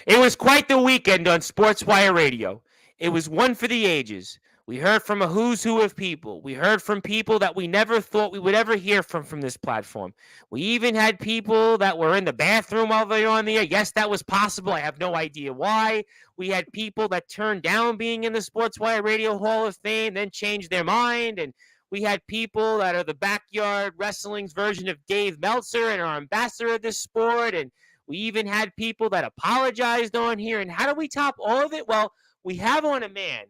It was quite the weekend on Sportswire Radio. It was one for the ages. We heard from a who's who of people. We heard from people that we never thought we would ever hear from this platform. We even had people that were in the bathroom while they were on the air. Yes, that was possible. I have no idea why. We had people that turned down being in the Sportswire Radio Hall of Fame, then changed their mind. And we had people that are the backyard wrestling's version of Dave Meltzer and our ambassador of this sport. And we even had people that apologized on here. And how do we top all of it? Well, we have on a man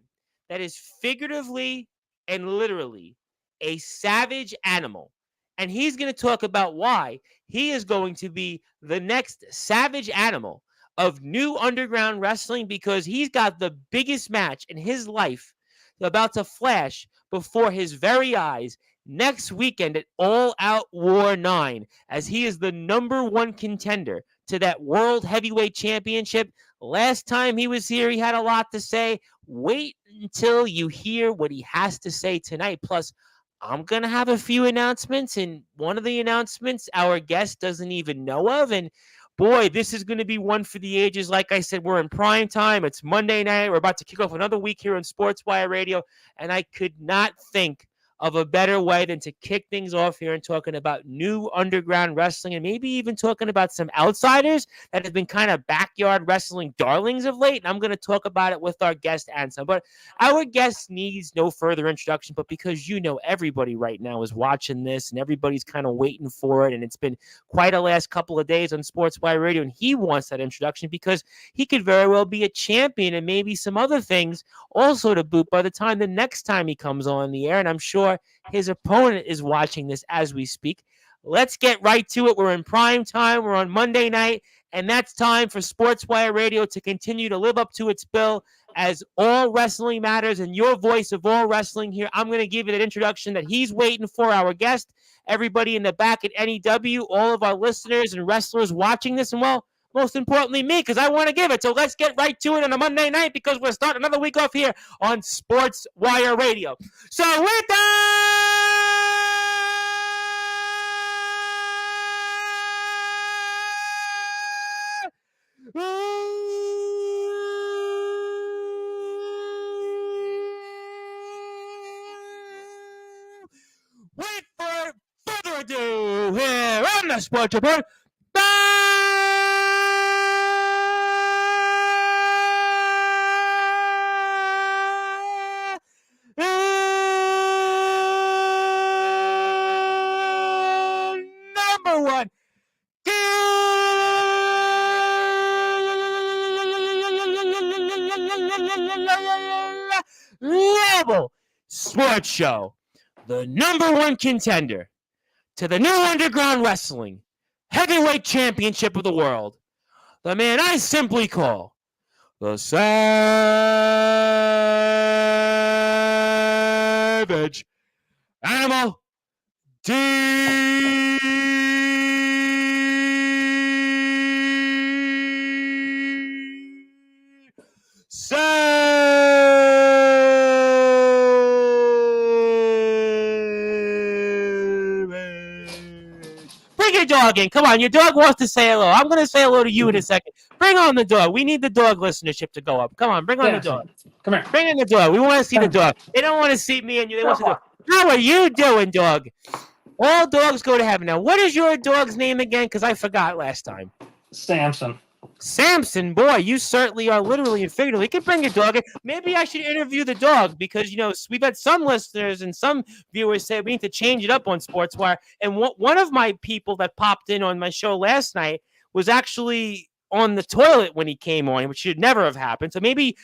that is figuratively and literally a savage animal. And he's going to talk about why he is going to be the next savage animal of new underground wrestling, because he's got the biggest match in his life about to flash before his very eyes next weekend at All Out War 9, as he is the number one contender to that World Heavyweight Championship. Last time he was here, he had a lot to say. Wait until you hear what he has to say tonight. Plus, I'm going to have a few announcements, and one of the announcements our guest doesn't even know of. And boy, this is going to be one for the ages. Like I said, we're in prime time. It's Monday night. We're about to kick off another week here on Sportswire Radio, and I could not think of a better way than to kick things off here and talking about new underground wrestling, and maybe even talking about some outsiders that have been kind of backyard wrestling darlings of late. And I'm going to talk about it with our guest, Anson. But our guest needs no further introduction, but because everybody right now is watching this and everybody's kind of waiting for it, and it's been quite a last couple of days on Sportswire Radio, and he wants that introduction because he could very well be a champion and maybe some other things also to boot by the next time he comes on the air. And I'm sure his opponent is watching this as we speak. Let's get right to it. We're in prime time. We're on Monday night, and that's time for Sportswire Radio to continue to live up to its bill as all wrestling matters and your voice of all wrestling here. I'm going to give you that introduction that he's waiting for, our guest, everybody in the back at NEW, all of our listeners and wrestlers watching this, and well, most importantly, me, because I want to give it. So let's get right to it on a Monday night, because we're starting another week off here on Sportswire Radio. So with that, without further ado, here on the Sports Report, number one level sports show, the number one contender to the new underground wrestling heavyweight championship of the world, the man I simply call the Savage Animal D. Bring your dog in. Come on, your dog wants to say hello. I'm going to say hello to you in a second. Bring on the dog. We need the dog listenership to go up. Come on, bring on the dog. Come here. Bring in the dog. We want to see the dog. They don't want to see me and you. They want to see the dog. How are you doing, dog? All dogs go to heaven. Now, what is your dog's name again? Because I forgot last time. Samson. Samson, boy, you certainly are literally and figuratively. You can bring your dog in. Maybe I should interview the dog because, we've had some listeners and some viewers say we need to change it up on Sportswire. And one of my people that popped in on my show last night was actually on the toilet when he came on, which should never have happened. So maybe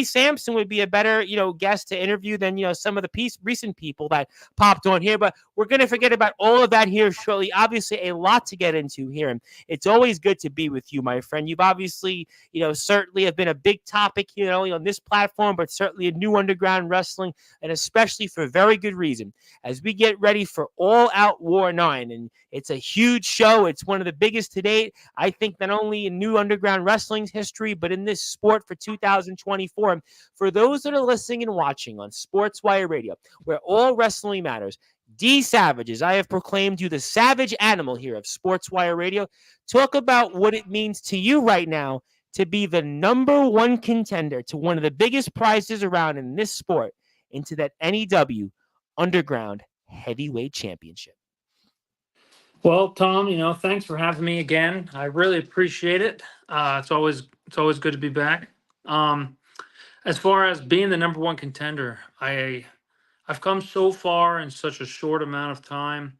Samson would be a better, guest to interview than, some of the recent people that popped on here. But we're going to forget about all of that here shortly. Obviously, a lot to get into here. And it's always good to be with you, my friend. You've obviously, certainly have been a big topic, on this platform, but certainly a new underground wrestling, and especially for very good reason. As we get ready for All Out War 9, and it's a huge show. It's one of the biggest to date. I think not only in new underground wrestling's history, but in this sport for 2024. For those that are listening and watching on Sportswire Radio, where all wrestling matters, D Savages, I have proclaimed you the savage animal here of Sportswire Radio. Talk about what it means to you right now to be the number one contender to one of the biggest prizes around in this sport into that NEW Underground Heavyweight Championship. Well, Tom, thanks for having me again. I really appreciate it. It's always good to be back. Um, as far as being the number one contender, I've come so far in such a short amount of time,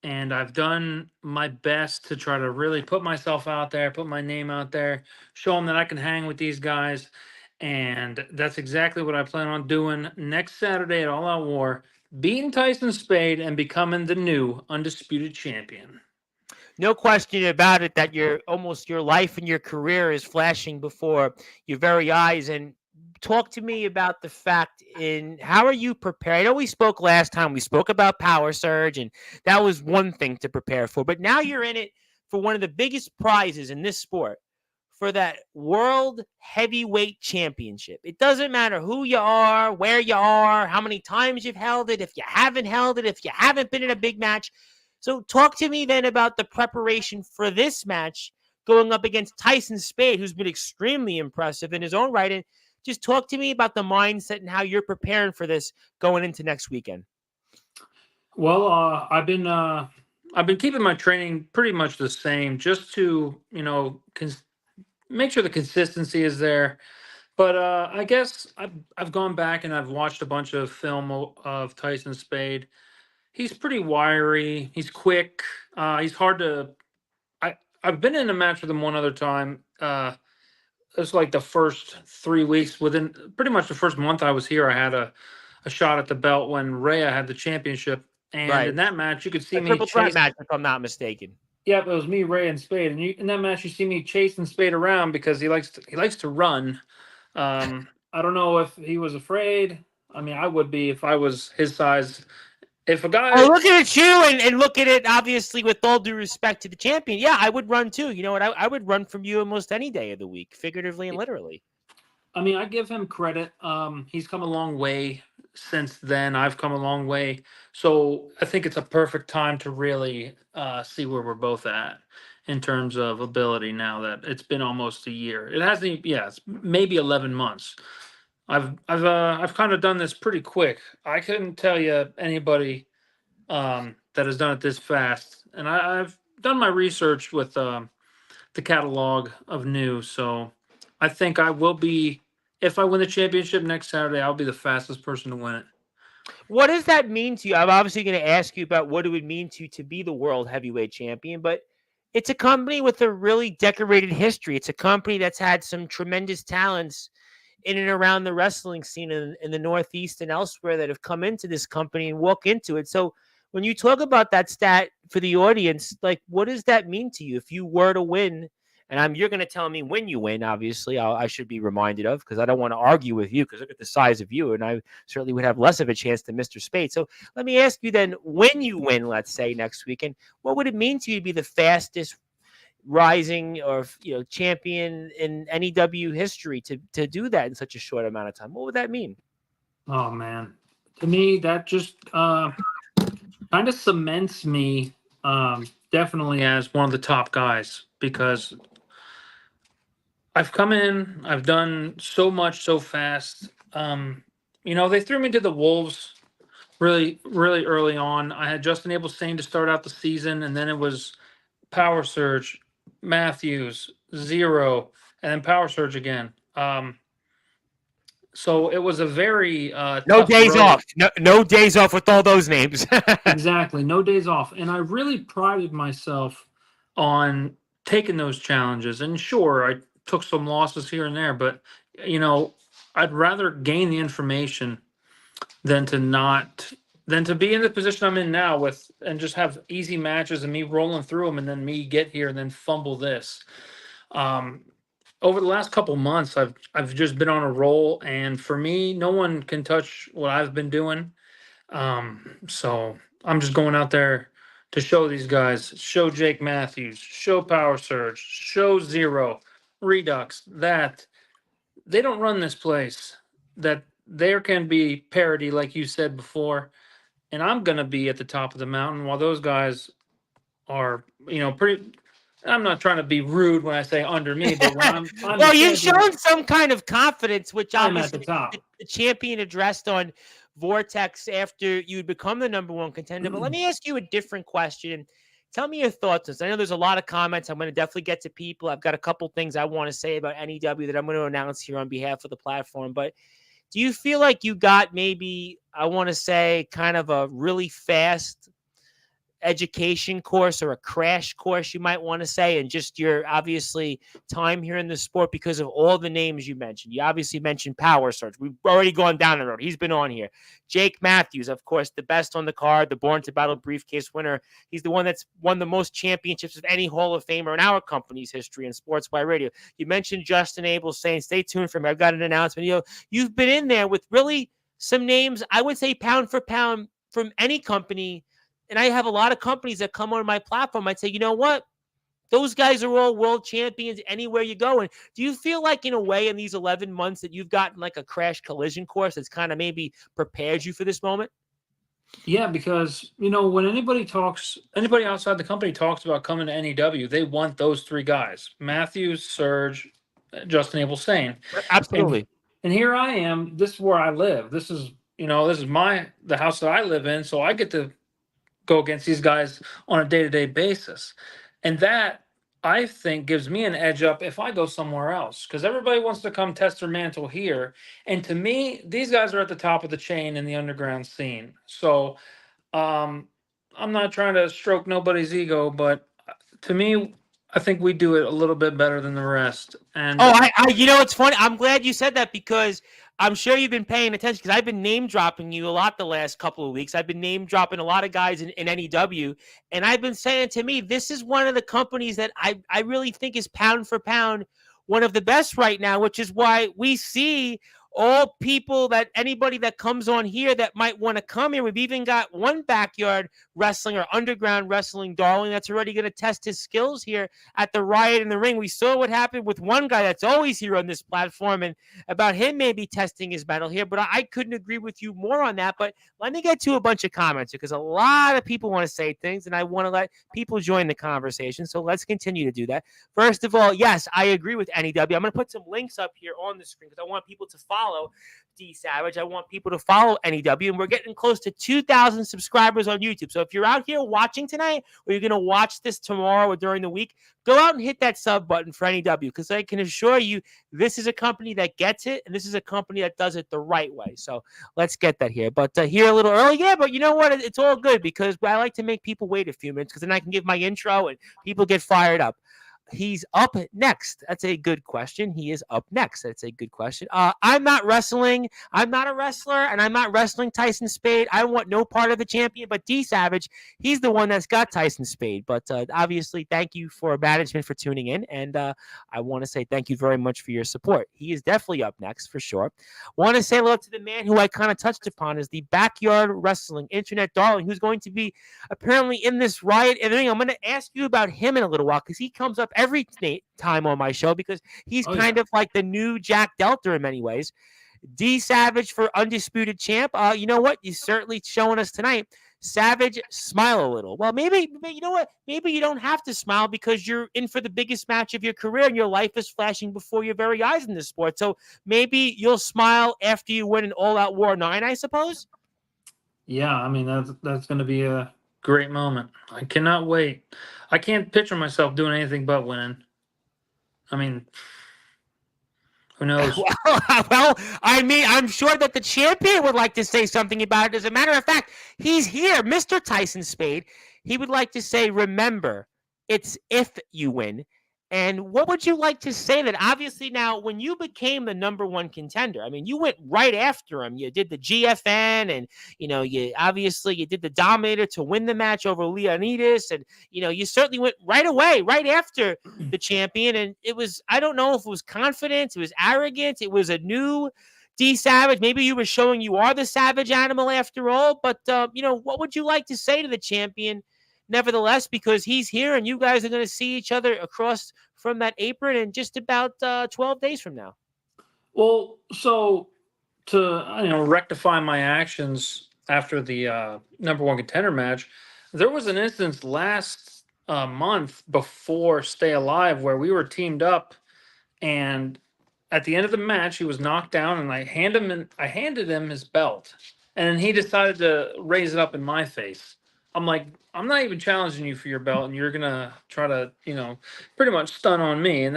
and I've done my best to try to really put myself out there, put my name out there, show them that I can hang with these guys, and that's exactly what I plan on doing next Saturday at All Out War, beating Tyson Spade and becoming the new undisputed champion. No question about it that your life and your career is flashing before your very eyes. And talk to me about the fact in how are you prepared? I know we spoke last time. We spoke about Power Surge, and that was one thing to prepare for. But now you're in it for one of the biggest prizes in this sport, for that World Heavyweight Championship. It doesn't matter who you are, where you are, how many times you've held it, if you haven't held it, if you haven't been in a big match. So talk to me then about the preparation for this match going up against Tyson Spade, who's been extremely impressive in his own right. And just talk to me about the mindset and how you're preparing for this going into next weekend. Well, I've been keeping my training pretty much the same, just to make sure the consistency is there. But I guess I've gone back and I've watched a bunch of film of Tyson Spade. He's pretty wiry. He's quick. He's hard to. I've been in a match with him one other time. It was like the first 3 weeks. Within pretty much the first month I was here, I had a shot at the belt when Rhea had the championship. And in Right. that match, you could see A me triple threat chase. match, if I'm not mistaken. Yep, it was me, Ray, and Spade. And in that match, you see me chasing Spade around because he likes to run. I don't know if he was afraid. I mean, I would be if I was his size. If a Oh, guy, looking at you and look at it, obviously, with all due respect to the champion, yeah, I would run too. You know what? I would run from you almost any day of the week, figuratively and literally. I mean, I give him credit. He's come a long way since then. I've come a long way. So I think it's a perfect time to really see where we're both at in terms of ability now that it's been almost a year. It hasn't, yeah, it's maybe 11 months. I've kind of done this pretty quick. I couldn't tell you anybody that has done it this fast. And I've done my research with the catalog of news. So I think I will be, if I win the championship next Saturday, I'll be the fastest person to win it. What does that mean to you? I'm obviously going to ask you about what it would mean to be the world heavyweight champion, but it's a company with a really decorated history. It's a company that's had some tremendous talents in and around the wrestling scene in the Northeast and elsewhere that have come into this company and walk into it. So when you talk about that stat for the audience, like what does that mean to you if you were to win? And you're going to tell me when you win, obviously, I should be reminded of because I don't want to argue with you because look at the size of you. And I certainly would have less of a chance than Mr. Spade. So let me ask you then when you win, let's say next weekend, what would it mean to you to be the fastest rising or champion in NEW history to do that in such a short amount of time? What would that mean? Oh, man. To me, that just kind of cements me definitely as one of the top guys because I've come in, I've done so much so fast. They threw me to the wolves really, really early on. I had Justin Abel Sane to start out the season, and then it was Power Surge, Matthews, Zero, and then Power Surge again. So it was a very No tough days road. off. No days off with all those names. Exactly, no days off. And I really prided myself on taking those challenges. And sure, I took some losses here and there, but I'd rather gain the information than to not than to be in the position I'm in now with and just have easy matches and me rolling through them and then me get here and then fumble this. Um, Over the last couple months, I've just been on a roll, and for me, no one can touch what I've been doing. So I'm just going out there to show these guys, show Jake Matthews, show Power Surge, show Zero, Redux that they don't run this place. That there can be parity, like you said before, and I'm gonna be at the top of the mountain while those guys are, pretty. I'm not trying to be rude when I say under me, but when I'm the Well, you've champion, shown some kind of confidence, which I'm at obviously the top. the champion addressed on Vortex after you'd become the number one contender. But let me ask you a different question. Tell me your thoughts on this. I know there's a lot of comments. I'm going to definitely get to people. I've got a couple things I want to say about NEW that I'm going to announce here on behalf of the platform. But do you feel like you got maybe, I want to say, kind of a really fast education course or a crash course, you might want to say, and just your obviously time here in the sport because of all the names you mentioned? You obviously mentioned Power Surge. We've already gone down the road. He's been on here. Jake Matthews, of course, the best on the card, the Born to Battle briefcase winner. He's the one that's won the most championships of any Hall of Famer in our company's history in Sportswire Radio. You mentioned Justin Abel saying, stay tuned for me. I've got an announcement. You've been in there with really some names, I would say pound for pound from any company. And I have a lot of companies that come on my platform. I'd say, you know what? Those guys are all world champions anywhere you go. And do you feel like, in a way, in these 11 months that you've gotten like a crash collision course that's kind of maybe prepared you for this moment? Yeah, because when anybody outside the company talks about coming to NEW, they want those three guys: Matthews, Surge, Justin Abel, Sane. And Absolutely. and here I am. This is where I live. This is the house that I live in. So I get to go against these guys on a day-to-day basis. And that, I think, gives me an edge up if I go somewhere else, because everybody wants to come test their mantle here. And to me, these guys are at the top of the chain in the underground scene. So I'm not trying to stroke nobody's ego, but to me, I think we do it a little bit better than the rest. And Oh, it's funny. I'm glad you said that because I'm sure you've been paying attention because I've been name dropping you a lot the last couple of weeks. I've been name dropping a lot of guys in NEW, and I've been saying to me, this is one of the companies that I really think is pound for pound one of the best right now, which is why we see all people that anybody that comes on here that might want to come here. We've even got one backyard wrestling or underground wrestling darling that's already going to test his skills here at the Riot in the Ring. We saw what happened with one guy that's always here on this platform and about him maybe testing his mettle here, but I couldn't agree with you more on that. But let me get to a bunch of comments because a lot of people want to say things and I want to let people join the conversation. So let's continue to do that. First of all, yes, I agree with NEW. I'm going to put some links up here on the screen because I want people to follow D Savage. I want people to follow NEW, and we're getting close to 2,000 subscribers on YouTube. So if you're out here watching tonight, or you're going to watch this tomorrow or during the week, go out and hit that sub button for NEW because I can assure you this is a company that gets it, and this is a company that does it the right way. So let's get that here. But here a little early, yeah, but you know what? It's all good because I like to make people wait a few minutes because then I can give my intro and people get fired up. He's up next. That's a good question. He is up next. That's a good question. I'm not wrestling. I'm not a wrestler, and I'm not wrestling Tyson Spade. I want no part of the champion, but D Savage, he's the one that's got Tyson Spade. But obviously, thank you for management for tuning in, and I want to say thank you very much for your support. He is definitely up next for sure. Want to say hello to the man who I kind of touched upon is the backyard wrestling internet darling, who's going to be apparently in this Riot in the Ring. I'm going to ask you about him in a little while because he comes up every time on my show because he's kind of like the new Jack Delta in many ways. D Savage for Undisputed Champ. You know what? You're certainly showing us tonight. Savage, smile a little. Well, maybe you know what? Maybe you don't have to smile because you're in for the biggest match of your career and your life is flashing before your very eyes in this sport. So maybe you'll smile after you win an all-out War 9, I suppose. Yeah, I mean that's going to be a great moment. I cannot wait. I can't picture myself doing anything but winning. I mean, who knows? Well, I mean, I'm sure that the champion would like to say something about it. As a matter of fact, he's here, Mr. Tyson Spade. He would like to say, remember, it's if you win. And what would you like to say that obviously now when you became the number one contender, I mean, you went right after him. You did the GFN and, you did the Dominator to win the match over Leonidas. And, you certainly went right away, right after the champion. And it was, I don't know if it was confidence, it was arrogance, it was a new D Savage. Maybe you were showing you are the savage animal after all. But, what would you like to say to the champion? Nevertheless, because he's here and you guys are going to see each other across from that apron in just about 12 days from now. Well, so to rectify my actions after the number one contender match, there was an instance last a month before Stay Alive where we were teamed up, and at the end of the match he was knocked down, and I handed him his belt, and then he decided to raise it up in my face. I'm like, I'm not even challenging you for your belt, and you're gonna try to, pretty much stun on me. And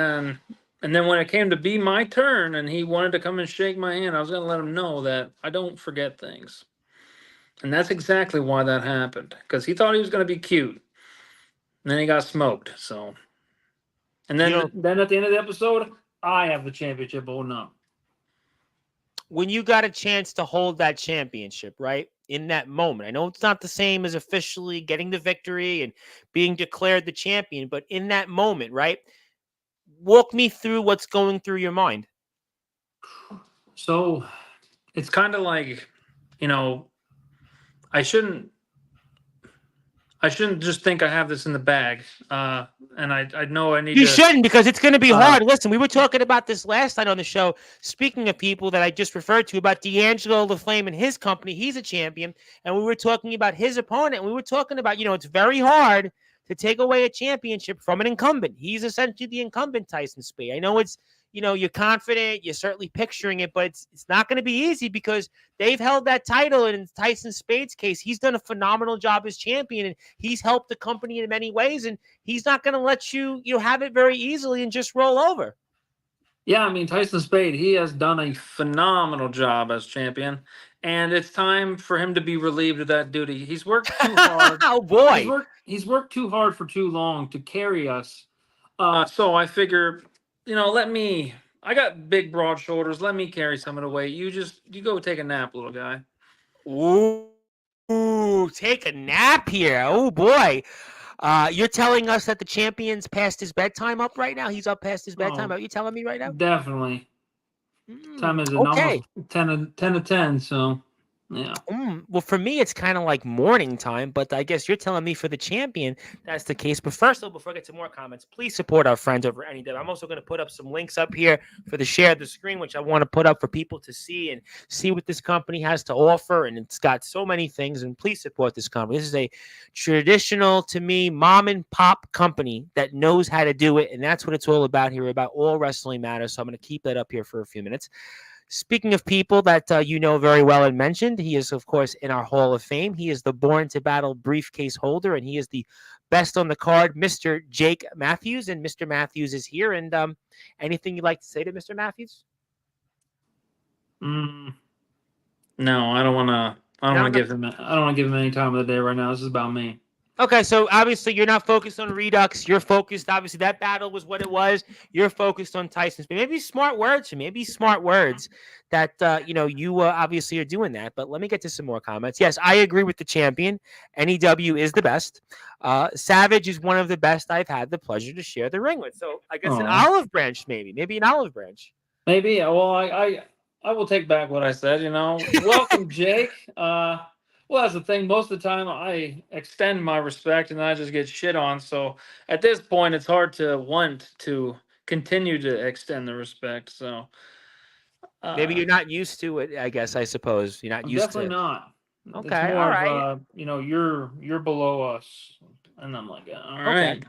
then when it came to be my turn and he wanted to come and shake my hand, I was gonna let him know that I don't forget things. And that's exactly why that happened. Because he thought he was gonna be cute. And then he got smoked. So, and You then know, then at the end of the episode, I have the championship holding up. when you got a chance to hold that championship, right? In that moment, I know it's not the same as officially getting the victory and being declared the champion, but in that moment, right? Walk me through what's going through your mind. So it's kind of like, you know, I shouldn't I shouldn't just think I have this in the bag. And I know I need You to. shouldn't, because it's going to be Uh, hard. Listen, we were talking about this last night on the show. Speaking of people that I just referred to, about D'Angelo LaFlame and his company, he's a champion. And we were talking about his opponent. We were talking about, it's very hard to take away a championship from an incumbent. He's essentially the incumbent, Tyson Spade. I know it's, you're confident, you're certainly picturing it, but it's not going to be easy, because they've held that title. And in Tyson Spade's case, he's done a phenomenal job as champion, and he's helped the company in many ways. And he's not going to let you have it very easily and just roll over. yeah, I mean, Tyson Spade, he has done a phenomenal job as champion, and it's time for him to be relieved of that duty. He's worked too hard. Oh He's boy. worked he's worked too hard for too long to carry us. So I figure, let me. I got big, broad shoulders. Let me carry some of the weight. You go take a nap, little guy. Ooh, take a nap here. Oh boy. You're telling us that the champion's past his bedtime up right now? He's up past his bedtime. Oh, Are you telling me right now? definitely. Time is Okay. almost 10 to 10. So, yeah. Well, for me, it's kind of like morning time, but I guess you're telling me for the champion that's the case. But first, though, before I get to more comments, please support our friends over at AnyDev. I'm also going to put up some links up here for the share of the screen, which I want to put up for people to see what this company has to offer. And it's got so many things. And please support this company. This is a traditional, to me, mom and pop company that knows how to do it. And that's what it's all about here, about all wrestling matters. So I'm going to keep that up here for a few minutes. Speaking of people that you know very well and mentioned, he is, of course, in our Hall of Fame. He is the Born to Battle briefcase holder, and he is the best on the card, Mr. Jake Matthews. And Mr. Matthews is here. And anything you'd like to say to Mr. Matthews? Mm, no, I don't want to. I don't No, want no. to give him. I don't want to give him any time of the day right now. This is about me. Okay, so obviously you're not focused on Redux. You're focused, obviously, that battle was what it was. You're focused on Tyson's. Maybe smart words for me. Maybe smart words that, you obviously are doing that. But let me get to some more comments. Yes, I agree with the champion. NEW is the best. Savage is one of the best I've had the pleasure to share the ring with. So I guess an Oh, olive branch, maybe an olive branch. maybe. Well, I will take back what I said. Welcome, Jake. Well, that's the thing. Most of the time, I extend my respect, and then I just get shit on. So at this point, it's hard to want to continue to extend the respect. So Maybe uh, you're not used to it, I guess, I suppose. You're not I'm used definitely to. not. It's Okay, all more of right. you're below us, and I'm like, all Okay. right.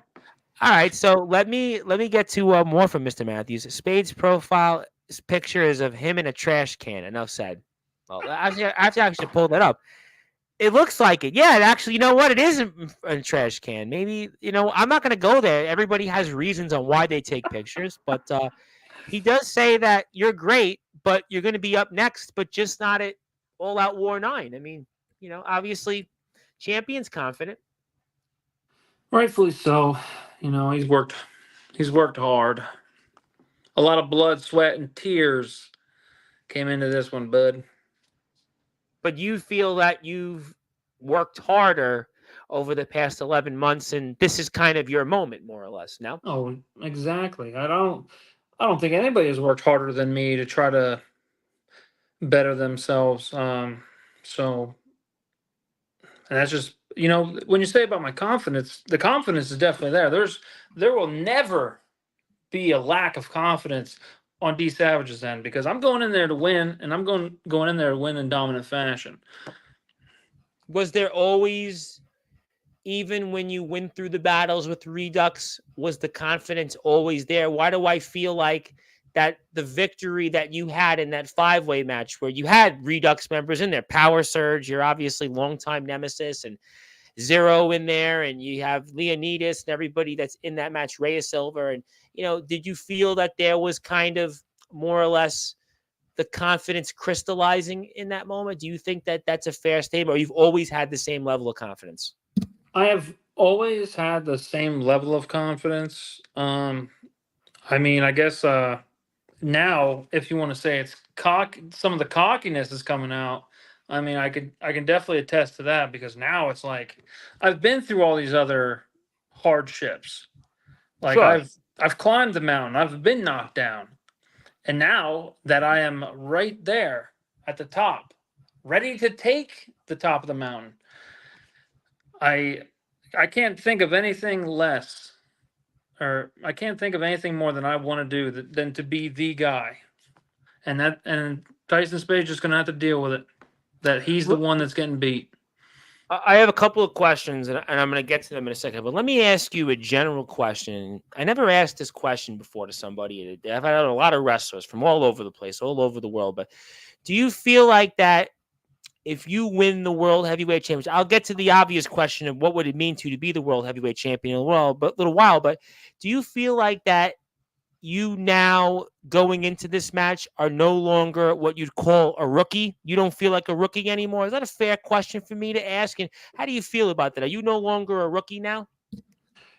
All right, so let me get to more from Mr. Matthews. Spade's profile picture is of him in a trash can. Enough said. Well, I have to actually pull that up. It looks like it. Yeah, actually, you know what? It is a trash can. Maybe, I'm not going to go there. Everybody has reasons on why they take pictures, but he does say that you're great, but you're going to be up next, but just not at All Out War 9. I mean, obviously, champion's confident. Rightfully so. He's worked hard. A lot of blood, sweat, and tears came into this one, bud. But you feel that you've worked harder over the past 11 months, and this is kind of your moment, more or less. No? Oh, exactly. I don't think anybody has worked harder than me to try to better themselves. So and that's just when you say about my confidence, the confidence is definitely there. There will never be a lack of confidence on D Savage's end because I'm going in there to win, and I'm going in there to win in dominant fashion. Was there always, even when you win through the battles with Redux, was the confidence always there? Why do I feel like that the victory that you had in that 5-way match where you had Redux members in there, Power Surge, you're obviously longtime nemesis, and Zero in there, and you have Leonidas and everybody that's in that match, Rhea Silver. And, did you feel that there was kind of more or less the confidence crystallizing in that moment? Do you think that that's a fair statement, or you've always had the same level of confidence? I have always had the same level of confidence. I guess now, if you want to say it's some of the cockiness is coming out. I can definitely attest to that, because now it's like I've been through all these other hardships. Like Sure. I've climbed the mountain, I've been knocked down, and now that I am right there at the top, ready to take the top of the mountain, I I can't think of anything less, or I can't think of anything more than I want to do than to be the guy. And Tyson Spade's just gonna have to deal with it. That he's the one that's getting beat. I have a couple of questions, and I'm going to get to them in a second. But let me ask you a general question. I never asked this question before to somebody. I've had a lot of wrestlers from all over the place, all over the world. But do you feel like that if you win the World Heavyweight Championship? I'll get to the obvious question of what would it mean to be the World Heavyweight Champion in the world, but a little while. But do you feel like that you now going into this match are no longer what you'd call a rookie? You don't feel like a rookie anymore? Is that a fair question for me to ask? And how do you feel about that? Are you no longer a rookie now?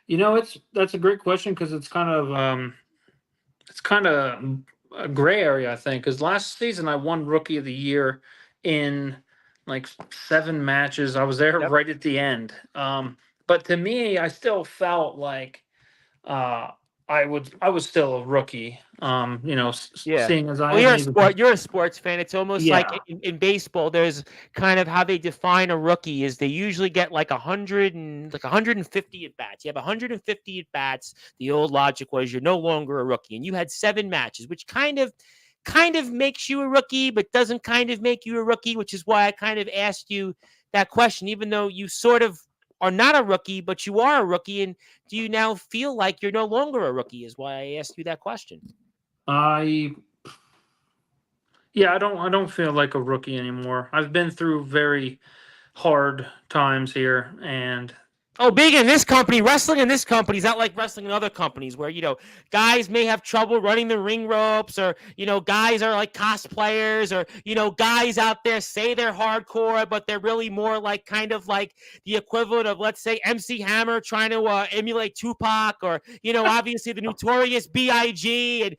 That's a great question, because it's kind of a gray area, I think. Because last season I won Rookie of the Year in like 7 matches. I was there Yep. right at the end. But to me, I still felt like uh, I was still a rookie. Yeah. Seeing as I Well, haven't even. you're a sports fan. It's almost like Yeah. in baseball, there's kind of how they define a rookie is they usually get like 150 at bats. You have 150 at bats. The old logic was you're no longer a rookie, and you had 7 matches, which kind of makes you a rookie, but doesn't kind of make you a rookie, which is why I kind of asked you that question, even though you sort of are not a rookie, but you are a rookie. And do you now feel like you're no longer a rookie is why I asked you that question. I Yeah, I don't feel like a rookie anymore. I've been through very hard times here, and Oh, being in this company, wrestling in this company is not like wrestling in other companies where, guys may have trouble running the ring ropes, or, guys are like cosplayers, or, guys out there say they're hardcore, but they're really more like kind of like the equivalent of, let's say, MC Hammer trying to emulate Tupac, or, obviously the notorious B.I.G. And,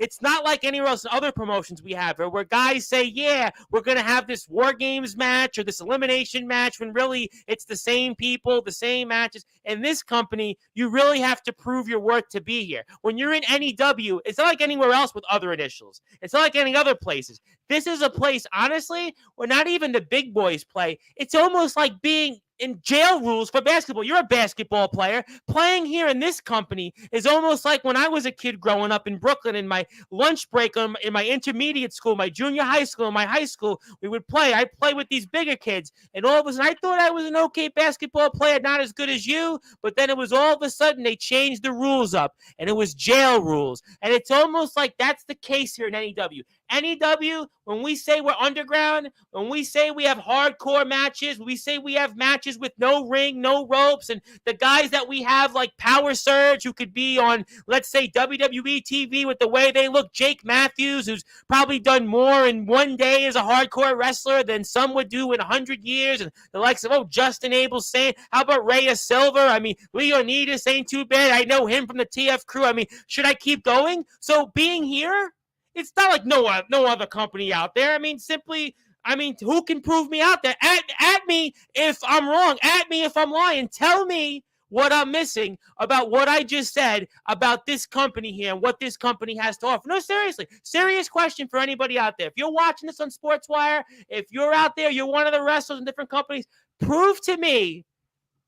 it's not like anywhere else in other promotions we have where guys say, yeah, we're going to have this War Games match or this elimination match, when really it's the same people, the same matches. In this company, you really have to prove your worth to be here. When you're in NEW, it's not like anywhere else with other initials. It's not like any other places. This is a place, honestly, where not even the big boys play. It's almost like being in jail rules for basketball. You're a basketball player. Playing here in this company is almost like when I was a kid growing up in Brooklyn, in my lunch break in my intermediate school, my junior high school, and my high school, we would play. I'd play with these bigger kids, and all of a sudden I thought I was an okay basketball player, not as good as you, but then it was all of a sudden they changed the rules up, and it was jail rules. And it's almost like that's the case here in NEW. NEW, when we say we're underground, when we say we have hardcore matches, when we say we have matches with no ring, no ropes, and the guys that we have like Power Surge, who could be on, let's say, WWE TV with the way they look, Jake Matthews, who's probably done more in one day as a hardcore wrestler than some would do in 100 years, and the likes of, Justin Abel saying, how about Rhea Silver? I mean, Leonidas ain't too bad. I know him from the TF crew. I mean, should I keep going? So being here, it's not like no other company out there. Who can prove me out there? At me if I'm wrong. At me if I'm lying. Tell me what I'm missing about what I just said about this company here and what this company has to offer. No, seriously. Serious question for anybody out there. If you're watching this on Sportswire, if you're out there, you're one of the wrestlers in different companies, prove to me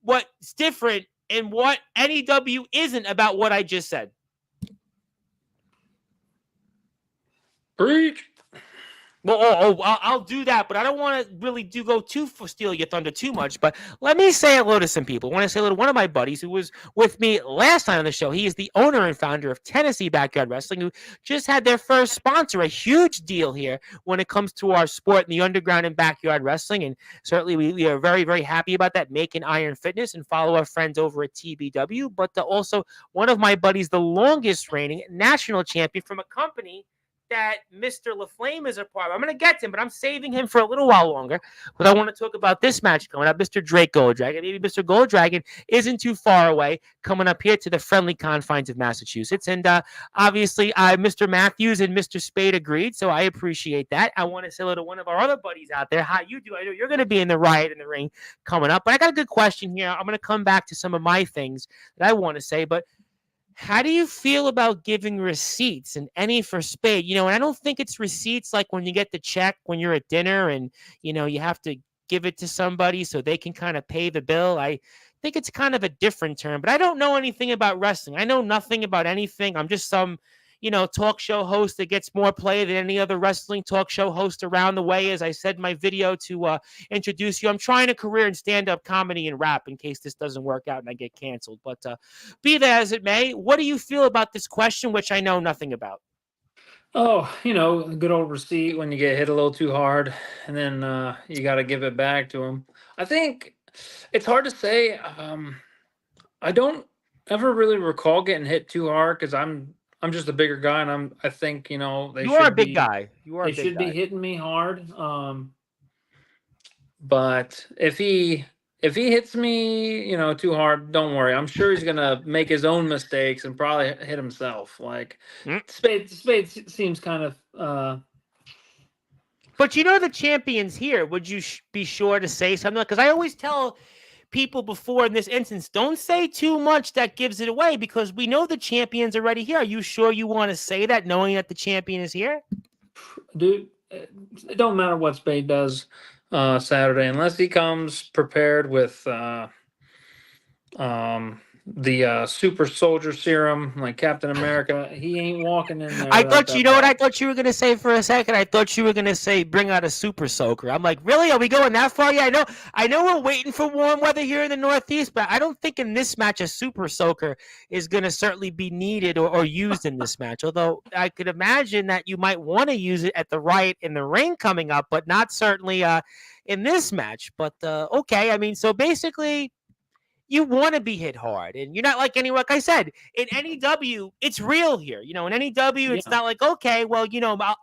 what's different and what NEW isn't about what I just said. Preach. Well, I'll do that, but I don't want to really do go too for steal your thunder too much. But let me say hello to some people. I want to say hello to one of my buddies who was with me last time on the show. He is the owner and founder of Tennessee Backyard Wrestling, who just had their first sponsor, a huge deal here when it comes to our sport in the underground and backyard wrestling. And certainly we are very, very happy about that. Making Iron Fitness and follow our friends over at TBW. But also one of my buddies, the longest reigning national champion from a company that Mr. LaFlame is a part of. I'm going to get to him, but I'm saving him for a little while longer because I want to talk about this match coming up. Mr. Drake Golddragon. Maybe Mr. Golddragon isn't too far away coming up here to the friendly confines of Massachusetts. And obviously, Mr. Matthews and Mr. Spade agreed, so I appreciate that. I want to say hello to one of our other buddies out there. How you do? I know you're going to be in the riot in the ring coming up, but I got a good question here. I'm going to come back to some of my things that I want to say, but how do you feel about giving receipts and any for Spade? And I don't think it's receipts like when you get the check when you're at dinner and, you have to give it to somebody so they can kind of pay the bill. I think it's kind of a different term, but I don't know anything about wrestling. I know nothing about anything. I'm just some, talk show host that gets more play than any other wrestling talk show host around the way. As I said in my video to introduce you, I'm trying a career in stand-up comedy and rap in case this doesn't work out and I get canceled. But be that as it may, what do you feel about this question, which I know nothing about? Oh, a good old receipt when you get hit a little too hard, and then you got to give it back to them. I think it's hard to say. I don't ever really recall getting hit too hard because I'm just a bigger guy, and I think they You are a should big be guy. You are a they big should be guy. hitting me hard. But if he hits me, too hard, don't worry. I'm sure he's gonna make his own mistakes and probably hit himself. Like Mm. Spade seems kind of But the champions here. Would you be sure to say something? Because I always tell people before in this instance, don't say too much that gives it away because we know the champion's already here. Are you sure you want to say that knowing that the champion is here? dude. It don't matter what Spade does Saturday unless he comes prepared with the super soldier serum like Captain America. He ain't walking in there I without thought, that what I belt. thought you were going to say for a second? I thought you were going to say bring out a super soaker. I'm like, really? Are we going that far? Yeah, I know we're waiting for warm weather here in the Northeast, but I don't think in this match a super soaker is going to certainly be needed or used in this match. Although I could imagine that you might want to use it at the Riot in the ring coming up, but not certainly in this match. But okay, I mean, so basically you want to be hit hard and you're not like like I said in NEW it's real here. In NEW it's Yeah, not like, okay, well,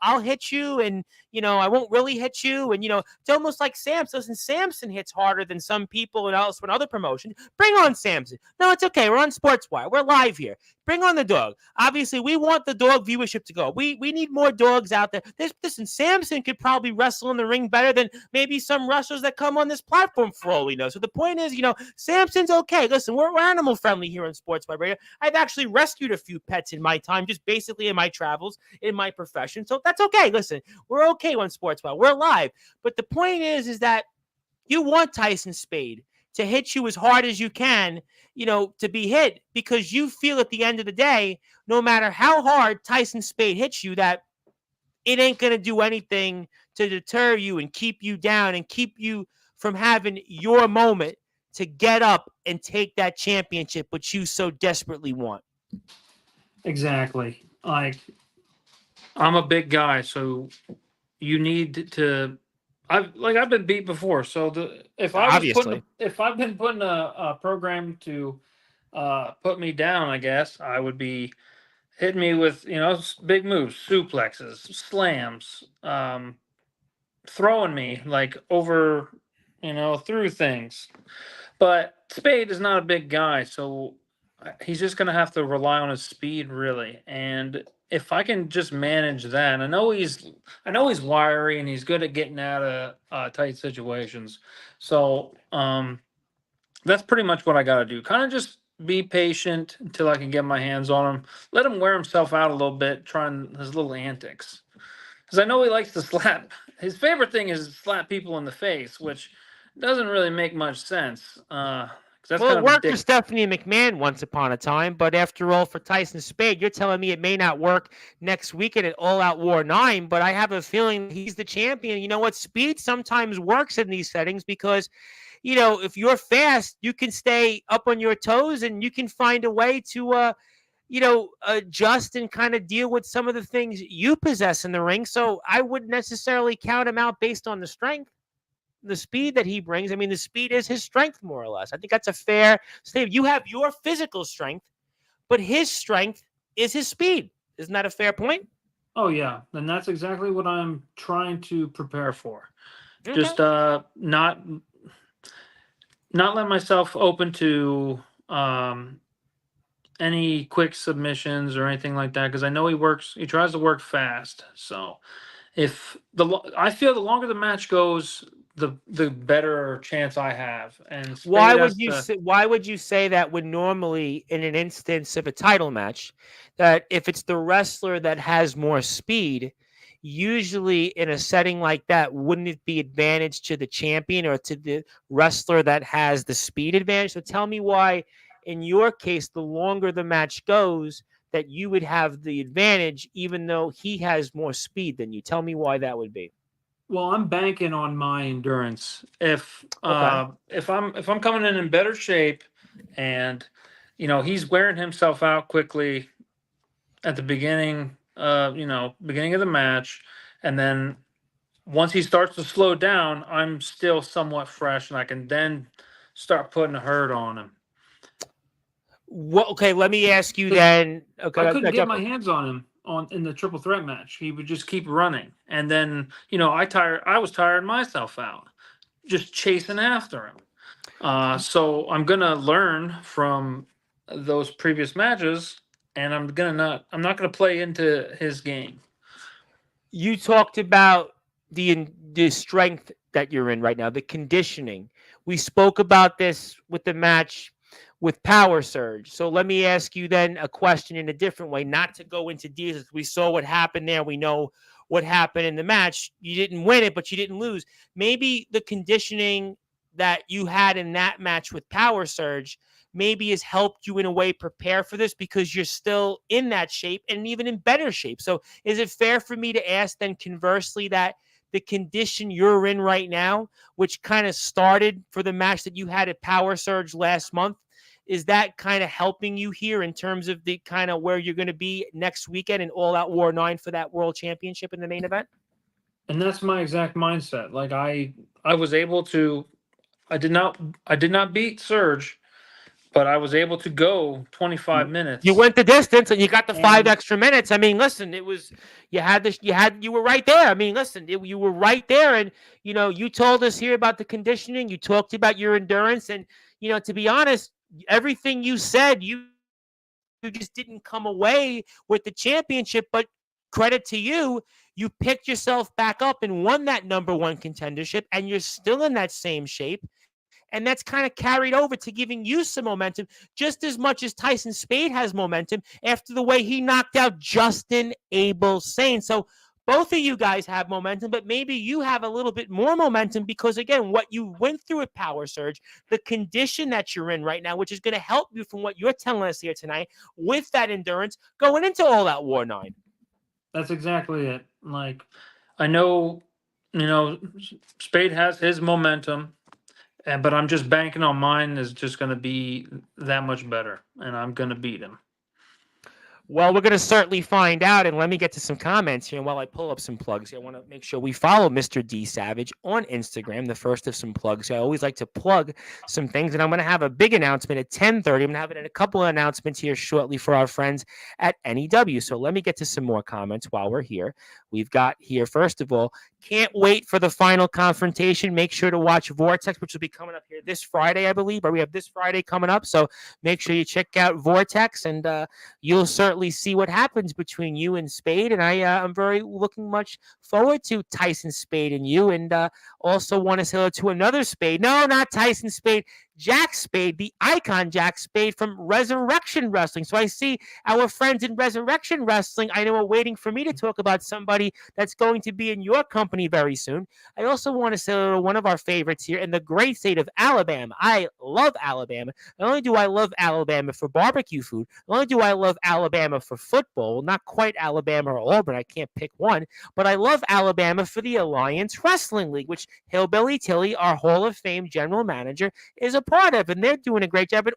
I'll hit you and I won't really hit you. And it's almost like Samson. Listen, Samson hits harder than some people and else when other promotions. Bring on Samson. No, it's okay, we're on Sportswire, we're live here. Bring on the dog. Obviously we want the dog viewership to go. We need more dogs out there. Listen, Samson could probably wrestle in the ring better than maybe some wrestlers that come on this platform for all we know. So the point is, Samson's okay. Listen, we're animal friendly here on Sports Web Radio. I've actually rescued a few pets in my time, just basically in my travels, in my profession. So that's okay. Listen, we're okay on Sports Web. We're live. But the point is that you want Tyson Spade to hit you as hard as you can, to be hit because you feel at the end of the day, no matter how hard Tyson Spade hits you, that it ain't going to do anything to deter you and keep you down and keep you from having your moment to get up and take that championship, which you so desperately want. exactly. Like I'm a big guy, so you need to. I've been beat before, so Obviously. if I've been putting a program to put me down, I guess I would be hitting me with big moves, suplexes, slams, throwing me like over, through things. But Spade is not a big guy, so he's just gonna have to rely on his speed really. And if I can just manage that, I know he's wiry and he's good at getting out of tight situations. So that's pretty much what I got to do. Kind of just be patient until I can get my hands on him. Let him wear himself out a little bit, trying his little antics. Because I know he likes to slap. His favorite thing is to slap people in the face, which doesn't really make much sense. 'Cause that's Well, kind it of a worked for dick. Stephanie McMahon once upon a time, but after all, for Tyson Spade, you're telling me it may not work next weekend at All Out War 9, but I have a feeling he's the champion. You know what? Speed sometimes works in these settings because, if you're fast, you can stay up on your toes and you can find a way to, adjust and kind of deal with some of the things you possess in the ring. So I wouldn't necessarily count him out based on the strength, the speed that he brings. I mean, the speed is his strength, more or less. I think that's a fair statement. You have your physical strength, but his strength is his speed. Isn't that a fair point? Oh yeah, and that's exactly what I'm trying to prepare for. Okay. Just not let myself open to any quick submissions or anything like that, because I know he tries to work fast. So if I feel the longer the match goes, the better chance I have. And Why Spade would has you to. say, why would you say that when normally in an instance of a title match, that if it's the wrestler that has more speed, usually in a setting like that, wouldn't it be advantage to the champion or to the wrestler that has the speed advantage? So tell me why, in your case, the longer the match goes, that you would have the advantage, even though he has more speed than you. Tell me why that would be. Well, I'm banking on my endurance. Okay. If I'm coming in better shape, and he's wearing himself out quickly at the beginning of the match, and then once he starts to slow down, I'm still somewhat fresh, and I can then start putting a hurt on him. Well, okay, let me ask you Because then. Okay, I couldn't get jump my in. hands on him in the triple threat match. He would just keep running, and then I was tired myself out just chasing after him. So I'm gonna learn from those previous matches, and I'm not gonna play into his game. You talked about the strength that you're in right now, the conditioning. We spoke about this with the match with Power Surge. So let me ask you then a question in a different way, not to go into details. We saw what happened there. We know what happened in the match. You didn't win it, but you didn't lose. Maybe the conditioning that you had in that match with Power Surge maybe has helped you in a way prepare for this because you're still in that shape and even in better shape. So is it fair for me to ask then conversely that the condition you're in right now, which kind of started for the match that you had at Power Surge last month, is that kind of helping you here in terms of the kind of where you're going to be next weekend in All Out War 9 for that world championship in the main event? And that's my exact mindset. Like I was able to. I did not beat Surge, but I was able to go 25 You minutes. went the distance and you got the 5 extra minutes. And I mean, listen, it was you were right there. I mean, listen, you were right there, and you told us here about the conditioning. You talked about your endurance, and to be honest, everything you said, you just didn't come away with the championship. But credit to you, you picked yourself back up and won that number one contendership, and you're still in that same shape. And that's kind of carried over to giving you some momentum, just as much as Tyson Spade has momentum after the way he knocked out Justin Abel Sane. So both of you guys have momentum, but maybe you have a little bit more momentum because, again, what you went through at Power Surge, the condition that you're in right now, which is going to help you from what you're telling us here tonight with that endurance going into All Out War 9. that's exactly it. Like I know, Spade has his momentum, but I'm just banking on mine is just going to be that much better, and I'm going to beat him. Well, we're going to certainly find out. And let me get to some comments here. And while I pull up some plugs, I want to make sure we follow Mr. D Savage on Instagram, the first of some plugs. I always like to plug some things. And I'm going to have a big announcement at 10:30. I'm going to have it in a couple of announcements here shortly for our friends at NEW. So let me get to some more comments while we're here. We've got here, first of all, can't wait for the final confrontation. Make sure to watch Vortex, which will be coming up here this Friday, I believe. Or we have this Friday coming up. So make sure you check out Vortex, and you'll certainly see what happens between you and Spade. And I'm very looking much forward to Tyson Spade and you. And also want to say hello to another Spade. No, not Tyson Spade. Jack Spade, the icon Jack Spade from Resurrection Wrestling. So I see our friends in Resurrection Wrestling, I know, are waiting for me to talk about somebody that's going to be in your company very soon. I also want to say one of our favorites here in the great state of Alabama. I love Alabama. Not only do I love Alabama for barbecue food, not only do I love Alabama for football, not quite Alabama or Auburn, I can't pick one, but I love Alabama for the Alliance Wrestling League, which Hillbilly Tilly, our Hall of Fame general manager, is a part of, and they're doing a great job. And